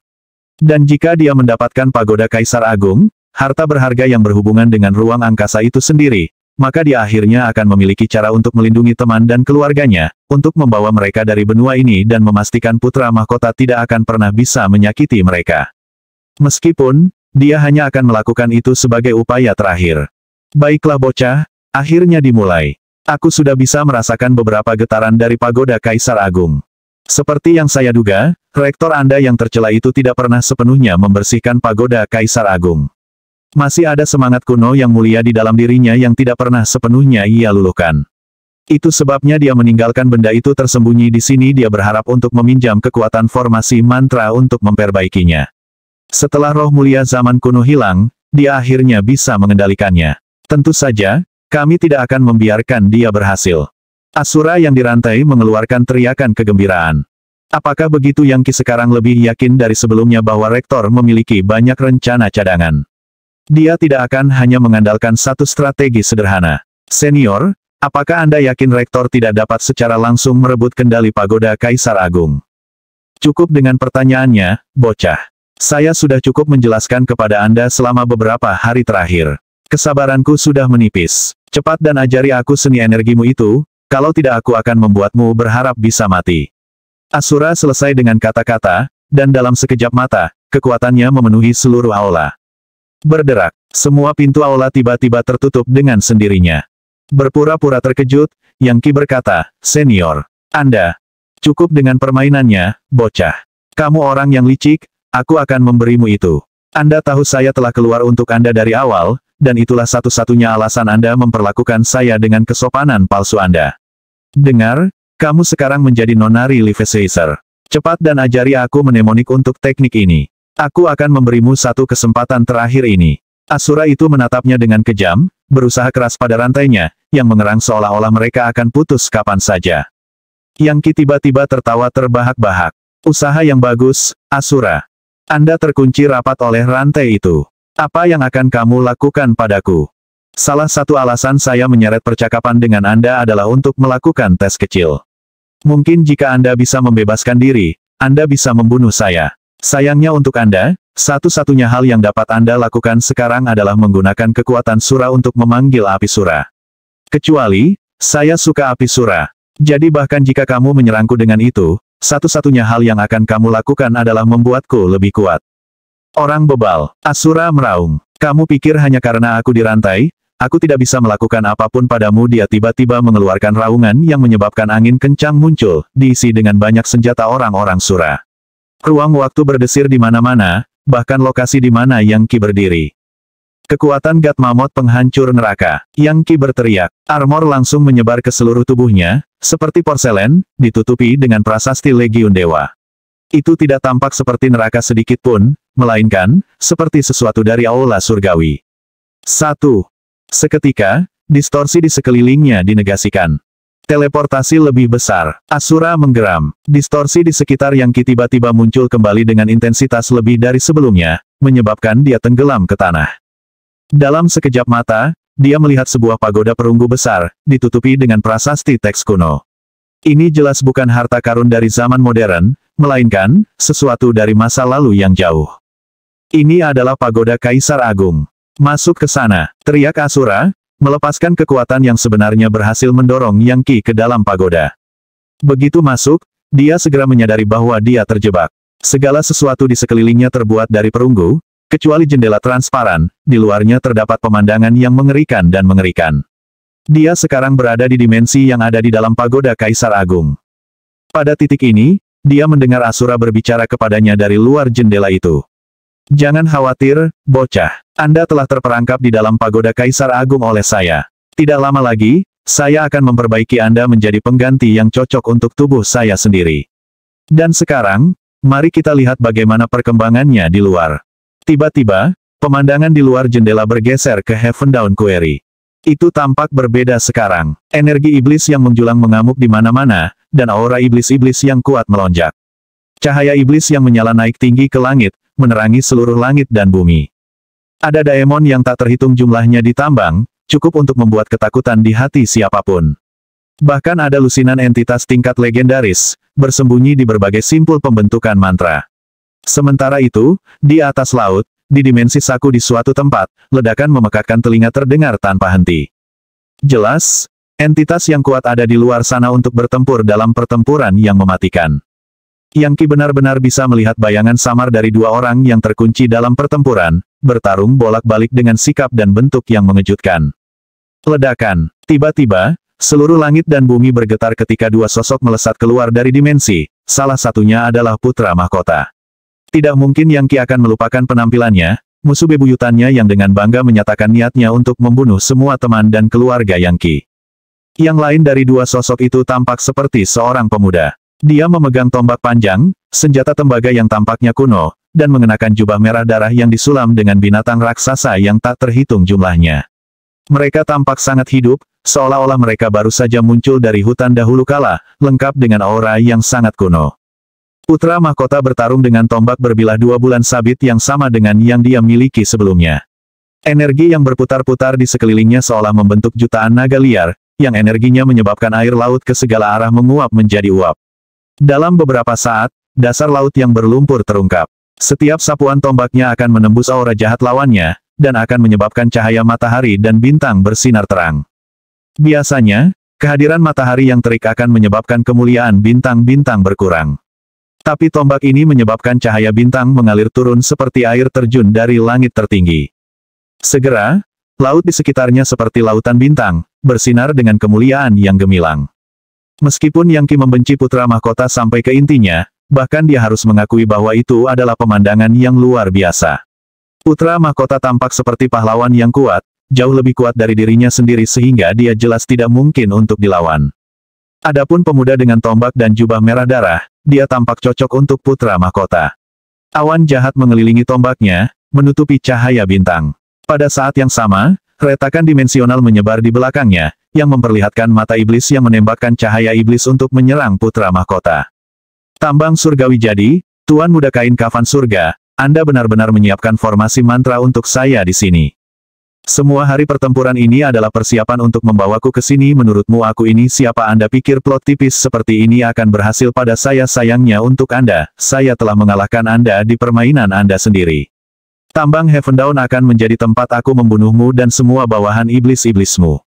Dan jika dia mendapatkan pagoda Kaisar Agung, harta berharga yang berhubungan dengan ruang angkasa itu sendiri, maka dia akhirnya akan memiliki cara untuk melindungi teman dan keluarganya, untuk membawa mereka dari benua ini dan memastikan Putra Mahkota tidak akan pernah bisa menyakiti mereka. Meskipun, dia hanya akan melakukan itu sebagai upaya terakhir. Baiklah bocah, akhirnya dimulai. Aku sudah bisa merasakan beberapa getaran dari pagoda Kaisar Agung. Seperti yang saya duga, rektor Anda yang tercela itu tidak pernah sepenuhnya membersihkan pagoda Kaisar Agung. Masih ada semangat kuno yang mulia di dalam dirinya yang tidak pernah sepenuhnya ia luluhkan. Itu sebabnya dia meninggalkan benda itu tersembunyi di sini. Dia berharap untuk meminjam kekuatan formasi mantra untuk memperbaikinya. Setelah roh mulia zaman kuno hilang, dia akhirnya bisa mengendalikannya. Tentu saja, kami tidak akan membiarkan dia berhasil. Asura yang dirantai mengeluarkan teriakan kegembiraan. Apakah begitu Yang Qi sekarang lebih yakin dari sebelumnya bahwa rektor memiliki banyak rencana cadangan? Dia tidak akan hanya mengandalkan satu strategi sederhana. Senior, apakah Anda yakin rektor tidak dapat secara langsung merebut kendali pagoda Kaisar Agung? Cukup dengan pertanyaannya, bocah. Saya sudah cukup menjelaskan kepada Anda selama beberapa hari terakhir. Kesabaranku sudah menipis. Cepat dan ajari aku seni energimu itu, kalau tidak aku akan membuatmu berharap bisa mati. Asura selesai dengan kata-kata, dan dalam sekejap mata, kekuatannya memenuhi seluruh aula. Berderak, semua pintu aula tiba-tiba tertutup dengan sendirinya. Berpura-pura terkejut, Yang Qi berkata, Senior, Anda, cukup dengan permainannya, bocah. Kamu orang yang licik, aku akan memberimu itu. Anda tahu saya telah keluar untuk Anda dari awal, dan itulah satu-satunya alasan Anda memperlakukan saya dengan kesopanan palsu Anda. Dengar, kamu sekarang menjadi nonari Levisacer. Cepat dan ajari aku mnemonik untuk teknik ini. Aku akan memberimu satu kesempatan terakhir ini. Asura itu menatapnya dengan kejam, berusaha keras pada rantainya, yang mengerang seolah-olah mereka akan putus kapan saja. Yang Qi tiba-tiba tertawa terbahak-bahak. Usaha yang bagus, Asura. Anda terkunci rapat oleh rantai itu. Apa yang akan kamu lakukan padaku? Salah satu alasan saya menyeret percakapan dengan Anda adalah untuk melakukan tes kecil. Mungkin jika Anda bisa membebaskan diri, Anda bisa membunuh saya. Sayangnya untuk Anda, satu-satunya hal yang dapat Anda lakukan sekarang adalah menggunakan kekuatan Sura untuk memanggil api Sura. Kecuali, saya suka api Sura. Jadi bahkan jika kamu menyerangku dengan itu, satu-satunya hal yang akan kamu lakukan adalah membuatku lebih kuat. Orang bebal, Asura meraung. Kamu pikir hanya karena aku dirantai, aku tidak bisa melakukan apapun padamu? Dia tiba-tiba mengeluarkan raungan yang menyebabkan angin kencang muncul, diisi dengan banyak senjata orang-orang Sura. Ruang waktu berdesir di mana-mana, bahkan lokasi di mana Yang Qi berdiri. Kekuatan God Mammoth penghancur neraka. Yang Qi berteriak. Armor langsung menyebar ke seluruh tubuhnya, seperti porselen, ditutupi dengan prasasti Legiun Dewa. Itu tidak tampak seperti neraka sedikit pun, melainkan, seperti sesuatu dari aula surgawi. 1. Seketika, distorsi di sekelilingnya dinegasikan. Teleportasi lebih besar. Asura menggeram. Distorsi di sekitar Yang Qi tiba-tiba muncul kembali dengan intensitas lebih dari sebelumnya, menyebabkan dia tenggelam ke tanah. Dalam sekejap mata, dia melihat sebuah pagoda perunggu besar, ditutupi dengan prasasti teks kuno. Ini jelas bukan harta karun dari zaman modern, melainkan, sesuatu dari masa lalu yang jauh. Ini adalah pagoda Kaisar Agung. Masuk ke sana, teriak Asura, melepaskan kekuatan yang sebenarnya berhasil mendorong Yang Qi ke dalam pagoda. Begitu masuk, dia segera menyadari bahwa dia terjebak. Segala sesuatu di sekelilingnya terbuat dari perunggu, kecuali jendela transparan, di luarnya terdapat pemandangan yang mengerikan dan mengerikan. Dia sekarang berada di dimensi yang ada di dalam pagoda Kaisar Agung. Pada titik ini, dia mendengar Asura berbicara kepadanya dari luar jendela itu. Jangan khawatir, bocah. Anda telah terperangkap di dalam pagoda Kaisar Agung oleh saya. Tidak lama lagi, saya akan memperbaiki Anda menjadi pengganti yang cocok untuk tubuh saya sendiri. Dan sekarang, mari kita lihat bagaimana perkembangannya di luar. Tiba-tiba, pemandangan di luar jendela bergeser ke Heaven Dawn Quarry. Itu tampak berbeda sekarang. Energi iblis yang menjulang mengamuk di mana-mana, dan aura iblis-iblis yang kuat melonjak. Cahaya iblis yang menyala naik tinggi ke langit, menerangi seluruh langit dan bumi. Ada daemon yang tak terhitung jumlahnya ditambang, cukup untuk membuat ketakutan di hati siapapun. Bahkan ada lusinan entitas tingkat legendaris, bersembunyi di berbagai simpul pembentukan mantra. Sementara itu, di atas laut, di dimensi Saku di suatu tempat, ledakan memekakkan telinga terdengar tanpa henti. Jelas, entitas yang kuat ada di luar sana untuk bertempur dalam pertempuran yang mematikan. Yang Qi benar-benar bisa melihat bayangan samar dari dua orang yang terkunci dalam pertempuran, bertarung bolak-balik dengan sikap dan bentuk yang mengejutkan. Ledakan. Tiba-tiba, seluruh langit dan bumi bergetar ketika dua sosok melesat keluar dari dimensi, salah satunya adalah putra mahkota. Tidak mungkin Yang Qi akan melupakan penampilannya, musuh bebuyutannya yang dengan bangga menyatakan niatnya untuk membunuh semua teman dan keluarga Yang Qi. Yang lain dari dua sosok itu tampak seperti seorang pemuda. Dia memegang tombak panjang, senjata tembaga yang tampaknya kuno, dan mengenakan jubah merah darah yang disulam dengan binatang raksasa yang tak terhitung jumlahnya. Mereka tampak sangat hidup, seolah-olah mereka baru saja muncul dari hutan dahulu kala, lengkap dengan aura yang sangat kuno. Putra mahkota bertarung dengan tombak berbilah 2 bulan sabit yang sama dengan yang dia miliki sebelumnya. Energi yang berputar-putar di sekelilingnya seolah membentuk jutaan naga liar, yang energinya menyebabkan air laut ke segala arah menguap menjadi uap. Dalam beberapa saat, dasar laut yang berlumpur terungkap. Setiap sapuan tombaknya akan menembus aura jahat lawannya, dan akan menyebabkan cahaya matahari dan bintang bersinar terang. Biasanya, kehadiran matahari yang terik akan menyebabkan kemuliaan bintang-bintang berkurang. Tapi tombak ini menyebabkan cahaya bintang mengalir turun seperti air terjun dari langit tertinggi. Segera, laut di sekitarnya seperti lautan bintang, bersinar dengan kemuliaan yang gemilang. Meskipun Yang Qi membenci putra mahkota sampai ke intinya, bahkan dia harus mengakui bahwa itu adalah pemandangan yang luar biasa. Putra mahkota tampak seperti pahlawan yang kuat, jauh lebih kuat dari dirinya sendiri sehingga dia jelas tidak mungkin untuk dilawan. Adapun pemuda dengan tombak dan jubah merah darah, dia tampak cocok untuk putra mahkota. Awan jahat mengelilingi tombaknya, menutupi cahaya bintang. Pada saat yang sama, retakan dimensional menyebar di belakangnya, yang memperlihatkan mata iblis yang menembakkan cahaya iblis untuk menyerang putra mahkota. Tambang surgawi jadi, Tuan Muda Kain Kafan Surga, Anda benar-benar menyiapkan formasi mantra untuk saya di sini. Semua hari pertempuran ini adalah persiapan untuk membawaku ke sini. Menurutmu aku ini siapa? Anda pikir plot tipis seperti ini akan berhasil pada saya? Sayangnya untuk Anda, saya telah mengalahkan Anda di permainan Anda sendiri. Tambang Heaven Dawn akan menjadi tempat aku membunuhmu dan semua bawahan iblis-iblismu.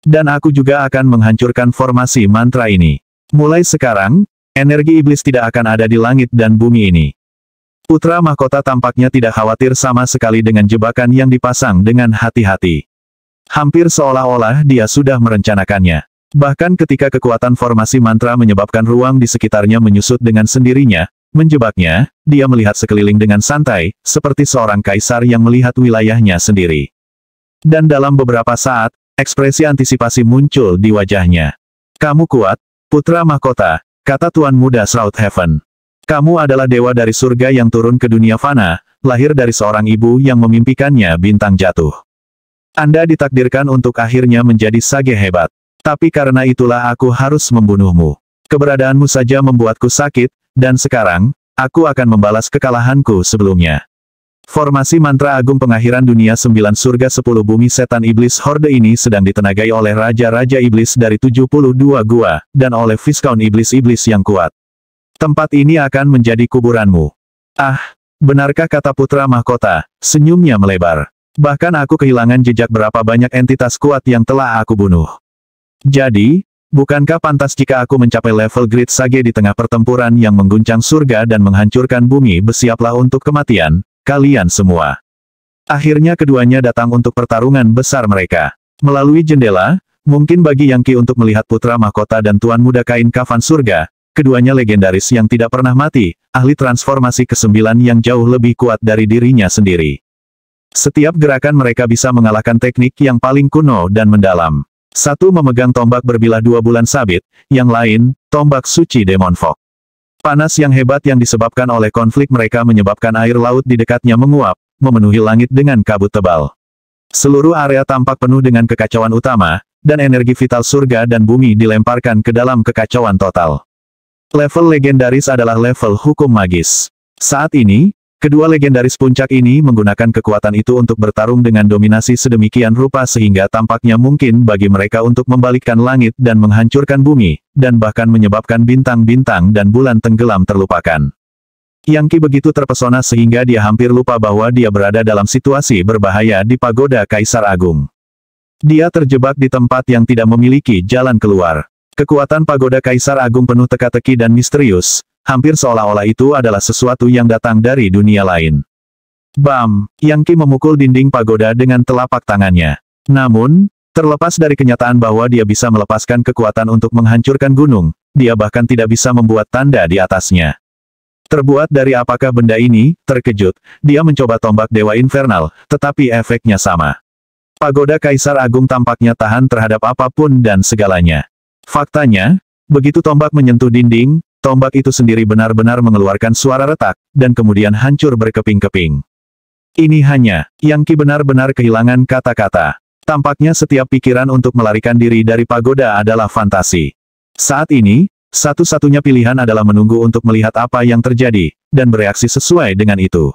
Dan aku juga akan menghancurkan formasi mantra ini. Mulai sekarang, energi iblis tidak akan ada di langit dan bumi ini. Putra mahkota tampaknya tidak khawatir sama sekali dengan jebakan yang dipasang dengan hati-hati. Hampir seolah-olah dia sudah merencanakannya. Bahkan ketika kekuatan formasi mantra menyebabkan ruang di sekitarnya menyusut dengan sendirinya, menjebaknya, dia melihat sekeliling dengan santai, seperti seorang kaisar yang melihat wilayahnya sendiri. Dan dalam beberapa saat, ekspresi antisipasi muncul di wajahnya. Kamu kuat, putra mahkota, kata Tuan Muda Shroud Heaven. Kamu adalah dewa dari surga yang turun ke dunia fana, lahir dari seorang ibu yang memimpikannya bintang jatuh. Anda ditakdirkan untuk akhirnya menjadi sage hebat. Tapi karena itulah aku harus membunuhmu. Keberadaanmu saja membuatku sakit, dan sekarang, aku akan membalas kekalahanku sebelumnya. Formasi mantra agung pengakhiran dunia 9 surga 10 bumi setan iblis horde ini sedang ditenagai oleh raja-raja iblis dari 72 gua, dan oleh Viscount iblis-iblis yang kuat. Tempat ini akan menjadi kuburanmu. Ah, benarkah kata putra mahkota, senyumnya melebar. Bahkan aku kehilangan jejak berapa banyak entitas kuat yang telah aku bunuh. Jadi, bukankah pantas jika aku mencapai level Great Sage di tengah pertempuran yang mengguncang surga dan menghancurkan bumi? Bersiaplah untuk kematian, kalian semua. Akhirnya keduanya datang untuk pertarungan besar mereka. Melalui jendela, mungkin bagi Yang Qi untuk melihat putra mahkota dan Tuan Muda Kain Kafan Surga, keduanya legendaris yang tidak pernah mati, ahli transformasi ke-9 yang jauh lebih kuat dari dirinya sendiri. Setiap gerakan mereka bisa mengalahkan teknik yang paling kuno dan mendalam. Satu memegang tombak berbilah 2 bulan sabit, yang lain, tombak suci Demon Fog. Panas yang hebat yang disebabkan oleh konflik mereka menyebabkan air laut di dekatnya menguap, memenuhi langit dengan kabut tebal. Seluruh area tampak penuh dengan kekacauan utama, dan energi vital surga dan bumi dilemparkan ke dalam kekacauan total. Level legendaris adalah level hukum magis. Saat ini, kedua legendaris puncak ini menggunakan kekuatan itu untuk bertarung dengan dominasi sedemikian rupa sehingga tampaknya mungkin bagi mereka untuk membalikkan langit dan menghancurkan bumi, dan bahkan menyebabkan bintang-bintang dan bulan tenggelam terlupakan. Yang Qi begitu terpesona sehingga dia hampir lupa bahwa dia berada dalam situasi berbahaya di pagoda Kaisar Agung. Dia terjebak di tempat yang tidak memiliki jalan keluar. Kekuatan pagoda Kaisar Agung penuh teka-teki dan misterius, hampir seolah-olah itu adalah sesuatu yang datang dari dunia lain. Bam! Yang Qi memukul dinding pagoda dengan telapak tangannya. Namun, terlepas dari kenyataan bahwa dia bisa melepaskan kekuatan untuk menghancurkan gunung, dia bahkan tidak bisa membuat tanda di atasnya. Terbuat dari apakah benda ini? Terkejut, dia mencoba tombak Dewa Infernal, tetapi efeknya sama. Pagoda Kaisar Agung tampaknya tahan terhadap apapun dan segalanya. Faktanya, begitu tombak menyentuh dinding, tombak itu sendiri benar-benar mengeluarkan suara retak, dan kemudian hancur berkeping-keping. Ini hanya, Yang Qi benar-benar kehilangan kata-kata. Tampaknya setiap pikiran untuk melarikan diri dari pagoda adalah fantasi. Saat ini, satu-satunya pilihan adalah menunggu untuk melihat apa yang terjadi, dan bereaksi sesuai dengan itu.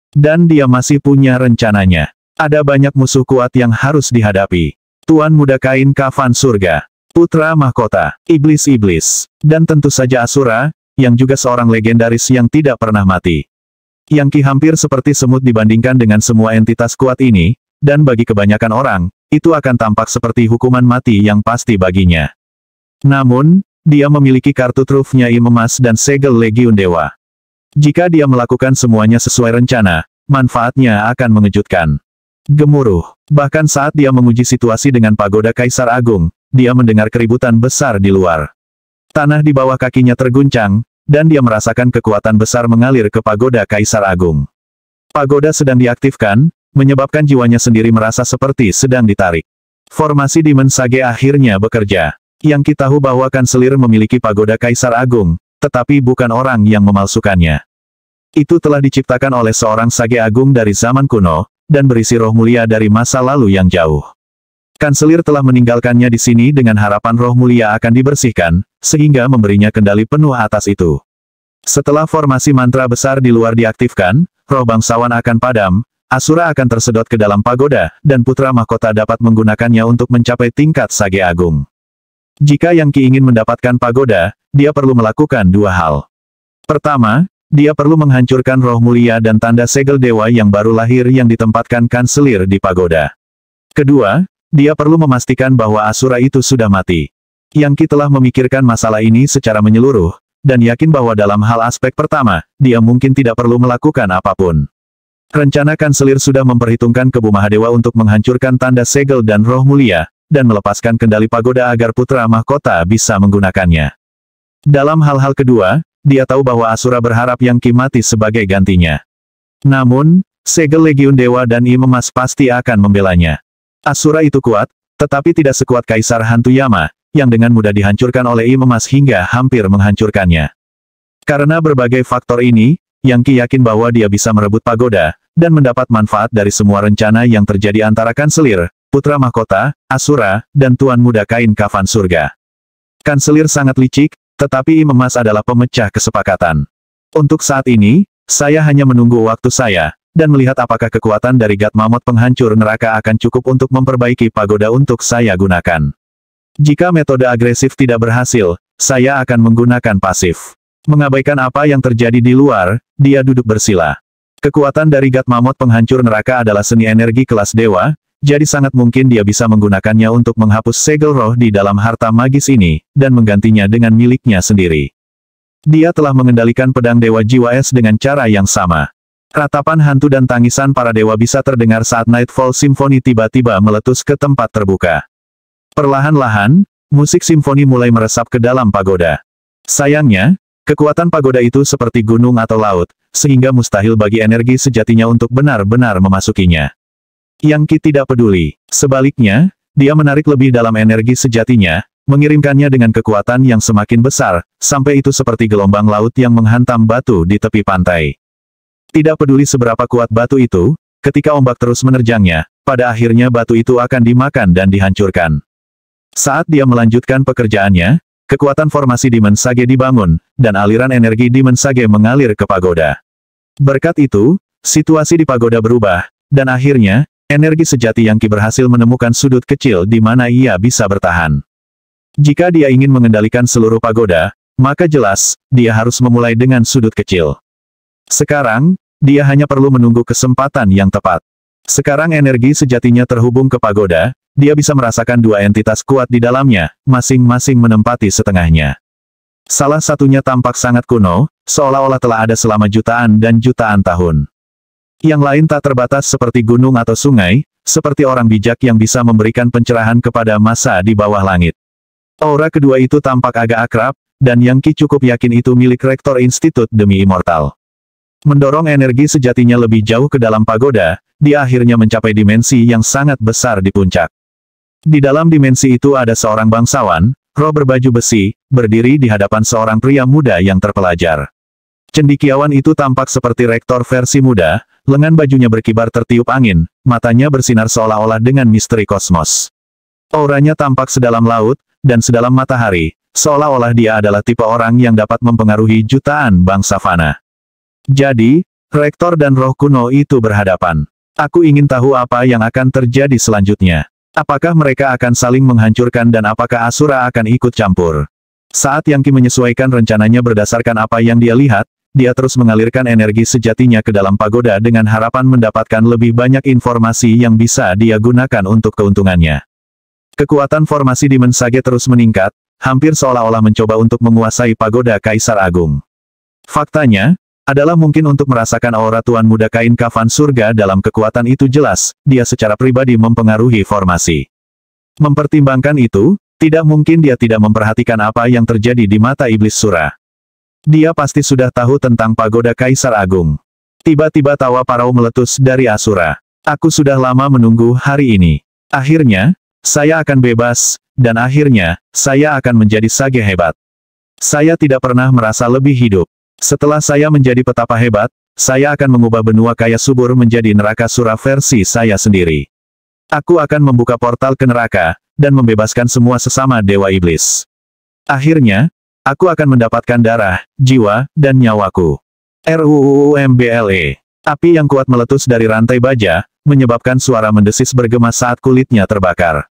Dan dia masih punya rencananya. Ada banyak musuh kuat yang harus dihadapi. Tuan Muda Kain Kafan Surga, putra mahkota, iblis-iblis, dan tentu saja Asura, yang juga seorang legendaris yang tidak pernah mati. Yang Qi hampir seperti semut dibandingkan dengan semua entitas kuat ini, dan bagi kebanyakan orang, itu akan tampak seperti hukuman mati yang pasti baginya. Namun, dia memiliki kartu truf Nyai Emas dan segel Legiun Dewa. Jika dia melakukan semuanya sesuai rencana, manfaatnya akan mengejutkan. Gemuruh. Bahkan saat dia menguji situasi dengan pagoda Kaisar Agung, dia mendengar keributan besar di luar. Tanah di bawah kakinya terguncang, dan dia merasakan kekuatan besar mengalir ke pagoda Kaisar Agung. Pagoda sedang diaktifkan, menyebabkan jiwanya sendiri merasa seperti sedang ditarik. Formasi Demon Sage akhirnya bekerja. Yang kita tahu bahwa kanselir memiliki pagoda Kaisar Agung, tetapi bukan orang yang memalsukannya. Itu telah diciptakan oleh seorang Sage Agung dari zaman kuno, dan berisi roh mulia dari masa lalu yang jauh. Kanselir telah meninggalkannya di sini dengan harapan roh mulia akan dibersihkan, sehingga memberinya kendali penuh atas itu. Setelah formasi mantra besar di luar diaktifkan, roh bangsawan akan padam, Asura akan tersedot ke dalam pagoda, dan putra mahkota dapat menggunakannya untuk mencapai tingkat Sage Agung. Jika Yang Qi ingin mendapatkan pagoda, dia perlu melakukan dua hal. Pertama, dia perlu menghancurkan roh mulia dan tanda segel dewa yang baru lahir yang ditempatkan kanselir di pagoda. Kedua, dia perlu memastikan bahwa Asura itu sudah mati. Yang Qi telah memikirkan masalah ini secara menyeluruh, dan yakin bahwa dalam hal aspek pertama, dia mungkin tidak perlu melakukan apapun. Rencana kanselir sudah memperhitungkan Kebu Mahadewa untuk menghancurkan tanda segel dan roh mulia, dan melepaskan kendali pagoda agar putra mahkota bisa menggunakannya. Dalam hal-hal kedua, dia tahu bahwa Asura berharap Yang Qi mati sebagai gantinya. Namun, segel Legiun Dewa dan Im Emas pasti akan membelanya. Asura itu kuat, tetapi tidak sekuat Kaisar Hantu Yama, yang dengan mudah dihancurkan oleh Im Emas hingga hampir menghancurkannya. Karena berbagai faktor ini, Yang Qi yakin bahwa dia bisa merebut pagoda, dan mendapat manfaat dari semua rencana yang terjadi antara kanselir, putra mahkota, Asura, dan Tuan Muda Kain Kafan Surga. Kanselir sangat licik, tetapi Im Emas adalah pemecah kesepakatan. Untuk saat ini, saya hanya menunggu waktu saya, dan melihat apakah kekuatan dari God Mammoth penghancur neraka akan cukup untuk memperbaiki pagoda untuk saya gunakan. Jika metode agresif tidak berhasil, saya akan menggunakan pasif. Mengabaikan apa yang terjadi di luar, dia duduk bersila. Kekuatan dari God Mammoth penghancur neraka adalah seni energi kelas dewa, jadi sangat mungkin dia bisa menggunakannya untuk menghapus segel roh di dalam harta magis ini, dan menggantinya dengan miliknya sendiri. Dia telah mengendalikan pedang Dewa Jiwa Es dengan cara yang sama. Ratapan hantu dan tangisan para dewa bisa terdengar saat Nightfall Symphony tiba-tiba meletus ke tempat terbuka. Perlahan-lahan, musik simfoni mulai meresap ke dalam pagoda. Sayangnya, kekuatan pagoda itu seperti gunung atau laut, sehingga mustahil bagi energi sejatinya untuk benar-benar memasukinya. Yang Qi tidak peduli. Sebaliknya, dia menarik lebih dalam energi sejatinya, mengirimkannya dengan kekuatan yang semakin besar, sampai itu seperti gelombang laut yang menghantam batu di tepi pantai. Tidak peduli seberapa kuat batu itu, ketika ombak terus menerjangnya, pada akhirnya batu itu akan dimakan dan dihancurkan. Saat dia melanjutkan pekerjaannya, kekuatan formasi Demon Sage dibangun, dan aliran energi Demon Sage mengalir ke pagoda. Berkat itu, situasi di pagoda berubah, dan akhirnya, energi sejati Yang Qi berhasil menemukan sudut kecil di mana ia bisa bertahan. Jika dia ingin mengendalikan seluruh pagoda, maka jelas, dia harus memulai dengan sudut kecil. Sekarang, dia hanya perlu menunggu kesempatan yang tepat. Sekarang energi sejatinya terhubung ke pagoda, dia bisa merasakan dua entitas kuat di dalamnya, masing-masing menempati setengahnya. Salah satunya tampak sangat kuno, seolah-olah telah ada selama jutaan dan jutaan tahun. Yang lain tak terbatas seperti gunung atau sungai, seperti orang bijak yang bisa memberikan pencerahan kepada masa di bawah langit. Aura kedua itu tampak agak akrab, dan Yang Qi cukup yakin itu milik Rektor Institut Demi Immortal. Mendorong energi sejatinya lebih jauh ke dalam pagoda, dia akhirnya mencapai dimensi yang sangat besar di puncak. Di dalam dimensi itu ada seorang bangsawan, roh berbaju besi, berdiri di hadapan seorang pria muda yang terpelajar. Cendekiawan itu tampak seperti rektor versi muda, lengan bajunya berkibar tertiup angin, matanya bersinar seolah-olah dengan misteri kosmos. Auranya tampak sedalam laut, dan sedalam matahari, seolah-olah dia adalah tipe orang yang dapat mempengaruhi jutaan bangsa fana. Jadi, rektor dan roh kuno itu berhadapan. Aku ingin tahu apa yang akan terjadi selanjutnya. Apakah mereka akan saling menghancurkan dan apakah Asura akan ikut campur? Saat Yang Qi menyesuaikan rencananya berdasarkan apa yang dia lihat, dia terus mengalirkan energi sejatinya ke dalam pagoda dengan harapan mendapatkan lebih banyak informasi yang bisa dia gunakan untuk keuntungannya. Kekuatan formasi Demon Sage terus meningkat, hampir seolah-olah mencoba untuk menguasai pagoda Kaisar Agung. Faktanya, adalah mungkin untuk merasakan aura Tuan Muda Kain Kafan Surga dalam kekuatan itu jelas, dia secara pribadi mempengaruhi formasi. Mempertimbangkan itu, tidak mungkin dia tidak memperhatikan apa yang terjadi di mata Iblis Sura. Dia pasti sudah tahu tentang pagoda Kaisar Agung. Tiba-tiba tawa parau meletus dari Asura. Aku sudah lama menunggu hari ini. Akhirnya, saya akan bebas, dan akhirnya, saya akan menjadi sage hebat. Saya tidak pernah merasa lebih hidup. Setelah saya menjadi petapa hebat, saya akan mengubah benua kaya subur menjadi neraka sura versi saya sendiri. Aku akan membuka portal ke neraka, dan membebaskan semua sesama dewa iblis. Akhirnya, aku akan mendapatkan darah, jiwa, dan nyawaku. RUUMBLE. Api yang kuat meletus dari rantai baja, menyebabkan suara mendesis bergema saat kulitnya terbakar.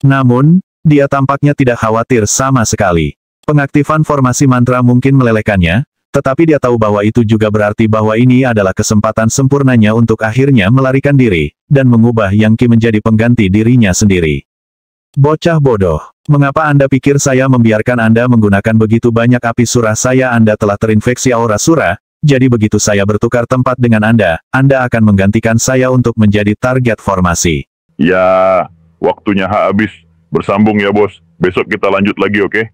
Namun, dia tampaknya tidak khawatir sama sekali. Pengaktifan formasi mantra mungkin melelehkannya, tetapi dia tahu bahwa itu juga berarti bahwa ini adalah kesempatan sempurnanya untuk akhirnya melarikan diri, dan mengubah Yang Qi menjadi pengganti dirinya sendiri. Bocah bodoh. Mengapa Anda pikir saya membiarkan Anda menggunakan begitu banyak api surah saya? Anda telah terinfeksi aura surah, jadi begitu saya bertukar tempat dengan Anda akan menggantikan saya untuk menjadi target formasi. Ya, waktunya habis. Bersambung ya bos. Besok kita lanjut lagi, oke?